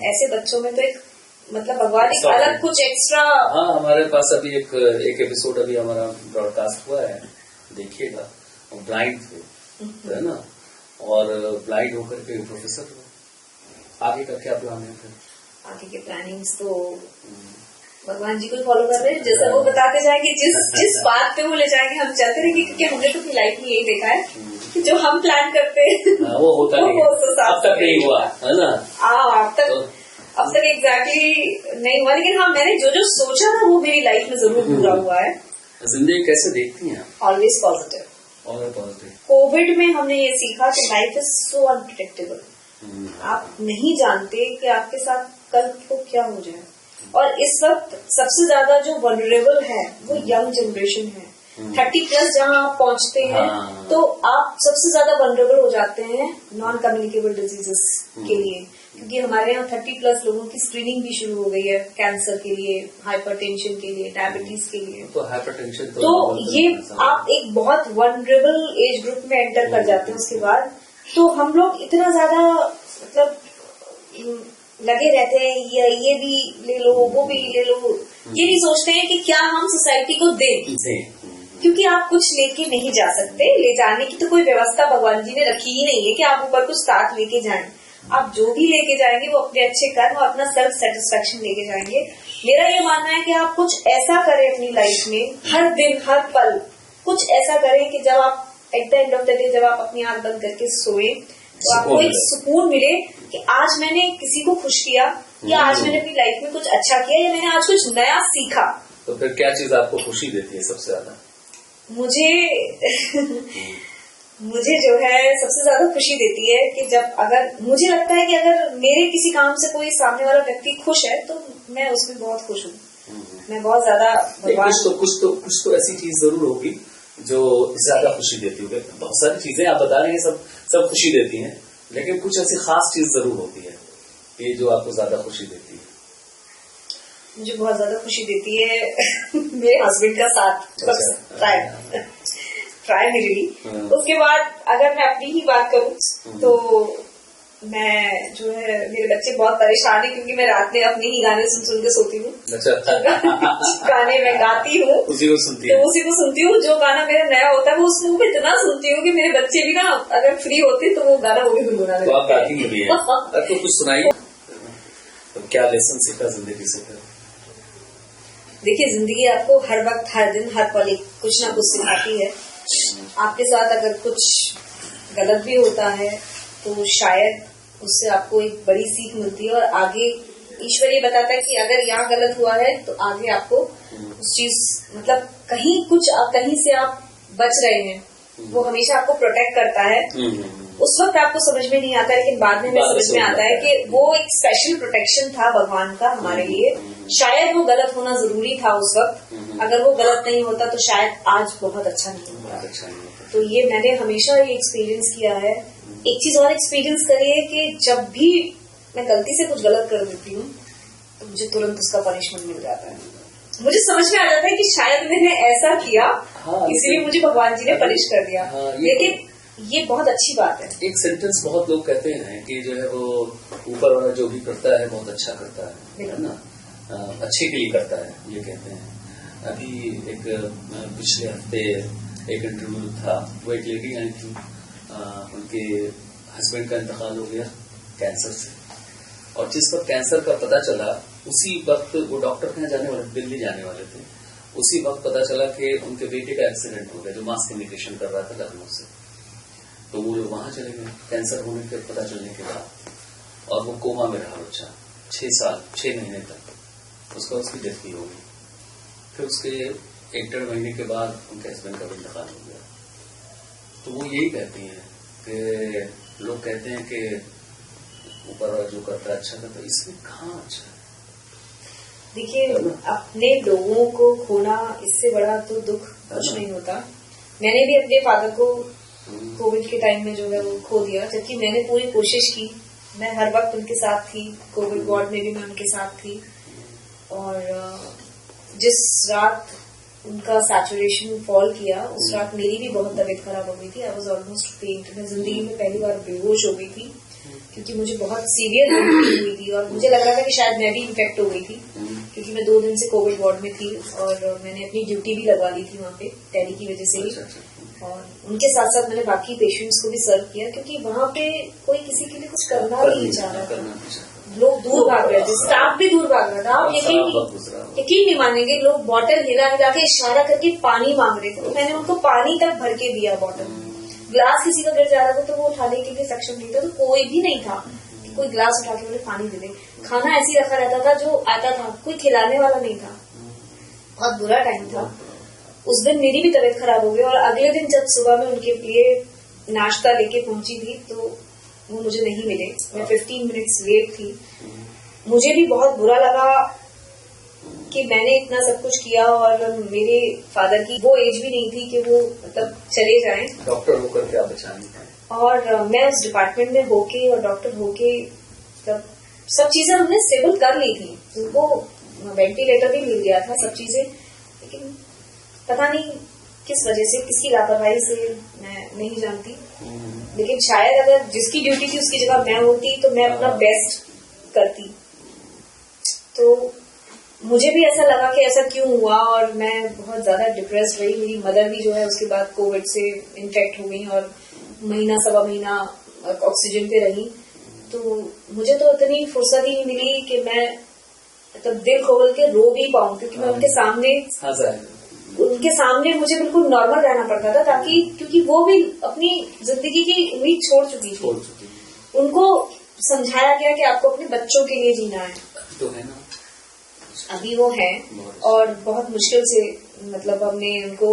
ऐसे बच्चों में तो एक मतलब भगवान एक अलग कुछ एक्स्ट्रा। हाँ, हमारे पास अभी एक एपिसोड अभी हमारा ब्रॉडकास्ट हुआ है, देखिएगा। ब्लाइंड थे है ना, और ब्लाइंड होकर के प्रोफेसर हो। आगे का क्या प्लान है फिर? आगे के प्लानिंग्स तो भगवान जी को फॉलो कर रहे हैं, जैसा वो बताते जाएंगे, जिस बात पे वो ले जाएंगे हम चलते रहेंगे, क्योंकि हमने तो अपनी लाइफ में यही देखा है कि जो हम प्लान करते हैं वो होता नहीं, अब तक नहीं हुआ है ना। अब तक एग्जैक्टली नहीं हुआ, लेकिन हाँ मैंने जो जो सोचा था वो मेरी लाइफ में जरूर पूरा हुआ है। जिंदगी कैसे देखती हैं? Always positive. और पॉजिटिव। कोविड में हमने ये सीखा कि लाइफ इज सो अनप्रिडिक्टेबल, आप नहीं जानते कि आपके साथ कल को क्या हो जाए, और इस वक्त सबसे ज्यादा जो वनरेबल है वो यंग जनरेशन है। 30+ जहां आप पहुंचते हैं तो आप सबसे ज्यादा वनरेबल हो जाते हैं नॉन कम्युनिकेबल डिजीजेस के लिए, क्योंकि हमारे यहाँ 30+ लोगों की स्क्रीनिंग भी शुरू हो गई है, कैंसर के लिए, हाइपरटेंशन के लिए, डायबिटीज के लिए। तो हाइपरटेंशन तो ये आप एक बहुत वनरेबल एज ग्रुप में एंटर कर जाते हैं। उसके बाद तो हम लोग इतना ज्यादा मतलब लगे रहते हैं, ये भी ले लो, वो भी ले लो, ये नहीं सोचते हैं कि क्या हम सोसाइटी को दें, क्योंकि आप कुछ लेके नहीं जा सकते। ले जाने की तो कोई व्यवस्था भगवान जी ने रखी ही नहीं है कि आप ऊपर कुछ साथ लेके जाएं। आप जो भी लेके जाएंगे वो अपने अच्छे कर्म और अपना सेल्फ सेटिस्फेक्शन लेके जाएंगे। मेरा ये मानना है कि आप कुछ ऐसा करें अपनी लाइफ में, हर दिन हर पल कुछ ऐसा करें कि जब आप at the end of the day जब आप अपनी आंख बंद करके सोए तो आपको एक सुकून मिले कि आज मैंने किसी को खुश किया, या आज मैंने अपनी लाइफ में कुछ अच्छा किया, या मैंने आज कुछ नया सीखा। तो फिर क्या चीज आपको खुशी देती है सबसे ज्यादा? मुझे जो है सबसे ज्यादा खुशी देती है कि जब अगर मुझे लगता है कि अगर मेरे किसी काम से कोई सामने वाला व्यक्ति खुश है तो मैं उसमें बहुत खुश हूँ। मैं बहुत ज्यादा कुछ तो ऐसी चीज जरूर होगी जो ज्यादा खुशी देती होगी। बहुत सारी चीजें आप बता रहे हैं सब खुशी देती हैं, लेकिन कुछ ऐसी खास चीज जरूर होती है ये जो आपको ज्यादा खुशी देती है। मुझे बहुत ज्यादा खुशी देती है मेरे हस्बैंड का साथ प्राइमरीली। उसके बाद अगर मैं अपनी ही बात करूं तो मैं जो है, मेरे बच्चे बहुत परेशान है क्योंकि मैं रात में अपने ही गाने सुन के सोती हूँ। गाने मैं गाती हूँ, उसी को सुनती हूँ। जो गाना मेरा नया होता है वो उसमें मैं इतना सुनती हूँ कि मेरे बच्चे भी ना अगर फ्री होते तो वो गाना वो भी गुनगुना लेते। तो आप गाती भी हैं। तो कुछ सुनाइए, तो क्या लेसन सीखा जिंदगी से? देखिए, जिंदगी आपको हर वक्त, हर दिन, हर पल कुछ ना कुछ सिखाती है। आपके साथ अगर कुछ गलत भी होता है तो शायद उससे आपको एक बड़ी सीख मिलती है, और आगे ईश्वर ये बताता है कि अगर यहाँ गलत हुआ है तो आगे आपको उस चीज मतलब कहीं से आप बच रहे हैं, वो हमेशा आपको प्रोटेक्ट करता है। उस वक्त आपको समझ में नहीं आता, लेकिन बाद में समझ में आता है कि वो एक स्पेशल प्रोटेक्शन था भगवान का हमारे लिए। शायद वो गलत होना जरूरी था उस वक्त, अगर वो गलत नहीं होता तो शायद आज बहुत अच्छा नहीं होता। तो ये मैंने हमेशा ये एक्सपीरियंस किया है। एक चीज और एक्सपीरियंस करिए कि जब भी मैं गलती से कुछ गलत कर देती हूँ तो मुझे तुरंत उसका पनिशमेंट मिल जाता है। मुझे समझ में आ जाता है कि शायद मैंने ऐसा किया, इसलिए मुझे भगवान जी ने पनिश कर दिया। लेकिन ये बहुत अच्छी बात है। एक सेंटेंस बहुत लोग कहते हैं कि जो है वो ऊपर वाला जो भी करता है बहुत अच्छा करता है ना, अच्छे के लिए करता है, ये कहते हैं। अभी एक पिछले हफ्ते एक इंटरव्यू था, वो एक लेडी आई थी, उनके हस्बैंड का इंतकाल हो गया कैंसर से, और जिस वक्त कैंसर का पता चला उसी वक्त वो डॉक्टर के यहाँ जाने वाले, दिल्ली जाने वाले थे, उसी वक्त पता चला कि उनके बेटे का एक्सीडेंट हो गया जो मास कम्युनिकेशन कर रहा था लखनऊ से। तो वो लोग वहां चले गए कैंसर होने के पता चलने के बाद, और वो कोमा में रहा बच्चा 6 महीने तक, उसकी डेथ भी हो गई। फिर उसके 1-1.5 महीने के बाद उनके हस्बैंड का भी इंतकाल हो गया। तो वो यही कहती हैं कि लोग कहते हैं कि ऊपर वाला जो करता है अच्छा करता है, इसमें कहाँ अच्छा है? देखिए, अपने लोगों को खोना इससे बड़ा तो दुख कुछ नहीं होता। मैंने भी अपने फादर को कोविड के टाइम में जो है वो खो दिया, जबकि मैंने पूरी कोशिश की, मैं हर वक्त उनके साथ थी, कोविड वार्ड में भी मैं उनके साथ थी। और जिस रात उनका सैचुरेशन फॉल किया उस रात मेरी भी बहुत तबीयत खराब हो गई थी। आई वाज ऑलमोस्ट फेंट। मैं जिंदगी में पहली बार बेहोश हो गई थी क्योंकि मुझे बहुत सीवियर बीमारी हुई थी, और मुझे लग रहा था कि शायद मैं भी इन्फेक्ट हो गई थी, क्योंकि मैं 2 दिन से कोविड वार्ड में थी और मैंने अपनी ड्यूटी भी लगवा ली थी वहाँ पे टेली की वजह से ही। और उनके साथ साथ मैंने बाकी पेशेंट्स को भी सर्व किया, क्योंकि वहाँ पे कोई किसी के लिए कुछ करना नहीं चाह रहा था। लोग दूर भाग रहे थे, स्टाफ भी दूर भाग रहा था। आप यकीन नहीं मानेंगे, लोग बॉटल हिला हिला के इशारा करके पानी मांग रहे थे, तो मैंने उनको पानी तक भर के दिया बॉटल। ग्लास किसी का गिर जा रहा था तो वो उठाने के लिए सक्षम नहीं था, तो कोई भी नहीं था कि कोई ग्लास उठा के मुझे पानी दे दे। खाना ऐसे ही रखा रहता था, जो आता था कोई खिलाने वाला नहीं था। बहुत बुरा टाइम था। उस दिन मेरी भी तबीयत खराब हो गई, और अगले दिन जब सुबह में उनके लिए नाश्ता लेके पहुंची थी तो वो मुझे नहीं मिले। मैं 15 मिनट्स लेट थी। मुझे भी बहुत बुरा लगा कि मैंने इतना सब कुछ किया, और मेरे फादर की वो एज भी नहीं थी कि वो मतलब चले जाएं। डॉक्टर होकर क्या बचाएंगे। और मैं उस डिपार्टमेंट में होके और डॉक्टर होके तब सब चीजें हमने स्टेबल कर ली थी। उनको वेंटिलेटर भी मिल गया था, सब चीजें, लेकिन पता नहीं किस वजह से, किसकी लापरवाही से, मैं नहीं जानती। लेकिन शायद अगर जिसकी ड्यूटी थी उसकी जगह मैं होती तो मैं अपना बेस्ट करती। तो मुझे भी ऐसा लगा कि ऐसा क्यों हुआ, और मैं बहुत ज्यादा डिप्रेस्ड रही। मेरी मदर भी जो है उसके बाद कोविड से इन्फेक्ट हो गई, और महीना सवा महीना ऑक्सीजन पे रही। तो मुझे तो इतनी फुर्सत ही नहीं मिली कि मैं मतलब दिल खोल के रो भी पाऊं, क्योंकि मैं उनके सामने मुझे बिल्कुल नॉर्मल रहना पड़ता था, ताकि क्योंकि वो भी अपनी जिंदगी की उम्मीद छोड़ चुकी थी। उनको समझाया गया कि आपको अपने बच्चों के लिए जीना है, तो है ना, अभी वो है। और बहुत मुश्किल से मतलब हमने उनको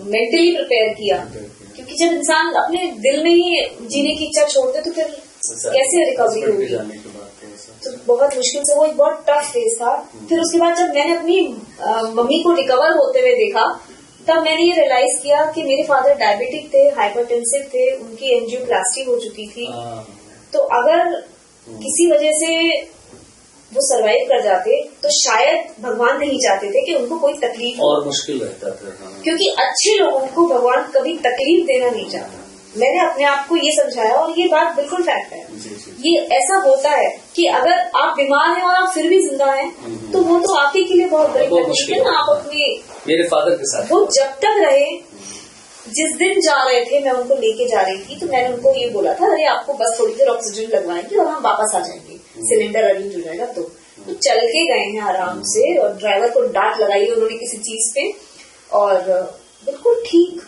मेंटली प्रिपेयर किया, क्योंकि जब इंसान अपने दिल में ही जीने की इच्छा छोड़ते तो फिर कैसे रिकवरी होगी। तो बहुत मुश्किल से, वो एक बहुत टफ फेज था। फिर उसके बाद जब मैंने अपनी मम्मी को रिकवर होते हुए देखा, तब मैंने ये रियलाइज किया कि मेरे फादर डायबिटिक थे, हाइपरटेंसिव थे, उनकी एंजियोप्लास्टी हो चुकी थी। तो अगर किसी वजह से वो सरवाइव कर जाते तो शायद भगवान नहीं चाहते थे कि उनको कोई तकलीफ, और मुश्किल रहता था, क्योंकि अच्छे लोगों को भगवान कभी तकलीफ देना नहीं चाहता। मैंने अपने आप को ये समझाया, और ये बात बिल्कुल फैक्ट है। ये ऐसा होता है कि अगर आप बीमार हैं और आप फिर भी जिंदा हैं, तो वो तो आप ही के लिए बहुत बड़ी तकलीफ है ना। आप अपने मेरे फादर के साथ वो जब तक रहे, जिस दिन जा रहे थे मैं उनको लेके जा रही थी, तो मैंने उनको ये बोला था, अरे आपको बस थोड़ी देर ऑक्सीजन लगवाएंगे और हम वापस आ जाएंगे, सिलेंडर अरेंज हो जाएगा। तो चल के गए हैं आराम से, और ड्राइवर को डांट लगाई उन्होंने किसी चीज पे, और बिल्कुल ठीक।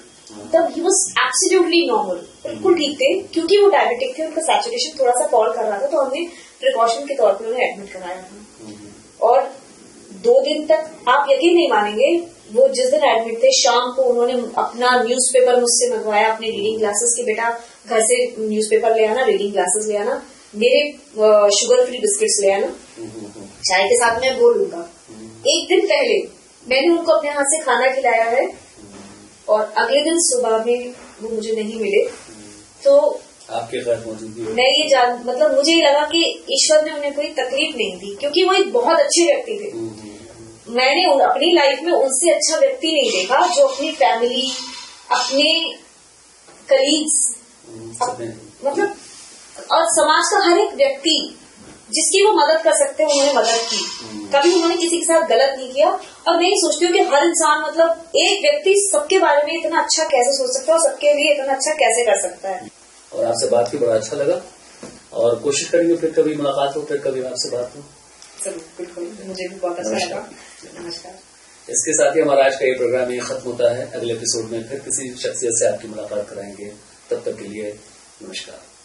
तब ही वॉज एब्सोल्युटली नॉर्मल, बिल्कुल ठीक थे। क्योंकि वो डायबिटिक थे, उनका सैचुरेशन थोड़ा सा फॉल कर रहा था, तो हमने प्रिकॉशन के तौर पर उन्हें एडमिट कराया था। और 2 दिन तक आप यकीन नहीं मानेंगे, वो जिस दिन एडमिट थे शाम को उन्होंने अपना न्यूज़पेपर मुझसे मंगवाया, अपने रीडिंग ग्लासेस के, बेटा घर से न्यूज़पेपर ले आना, रीडिंग ग्लासेस ले आना, मेरे शुगर फ्री बिस्किट्स ले आना, चाय के साथ मैं वो लूंगा। एक दिन पहले मैंने उनको अपने हाथ से खाना खिलाया है, और अगले दिन सुबह में वो मुझे नहीं मिले। तो आपके घर मौजूदगी मैं ये मतलब मुझे ये लगा कि ईश्वर ने उन्हें कोई तकलीफ नहीं दी, क्योंकि वो एक बहुत अच्छे व्यक्ति थे। मैंने अपनी लाइफ में उनसे अच्छा व्यक्ति नहीं देखा, जो अपनी फैमिली, अपने कलीग्स, मतलब और समाज का हर एक व्यक्ति जिसकी वो मदद कर सकते हैं उन्होंने मदद की। कभी उन्होंने किसी के साथ गलत नहीं किया। और मैं ये सोचती हूँ कि हर इंसान, मतलब एक व्यक्ति सबके बारे में इतना अच्छा कैसे सोच सकता है, और सबके लिए इतना अच्छा कैसे कर सकता है। और आपसे बात की बड़ा अच्छा लगा, और कोशिश करेंगे फिर कभी मुलाकात हो, फिर कभी आपसे बात हो। जरूर, बिल्कुल, मुझे भी बहुत अच्छा लगा। नमस्कार। इसके साथ ही हमारा आज का ये प्रोग्राम ये खत्म होता है। अगले एपिसोड में फिर किसी शख्सियत से आपकी मुलाकात कराएंगे। तब तक के लिए नमस्कार।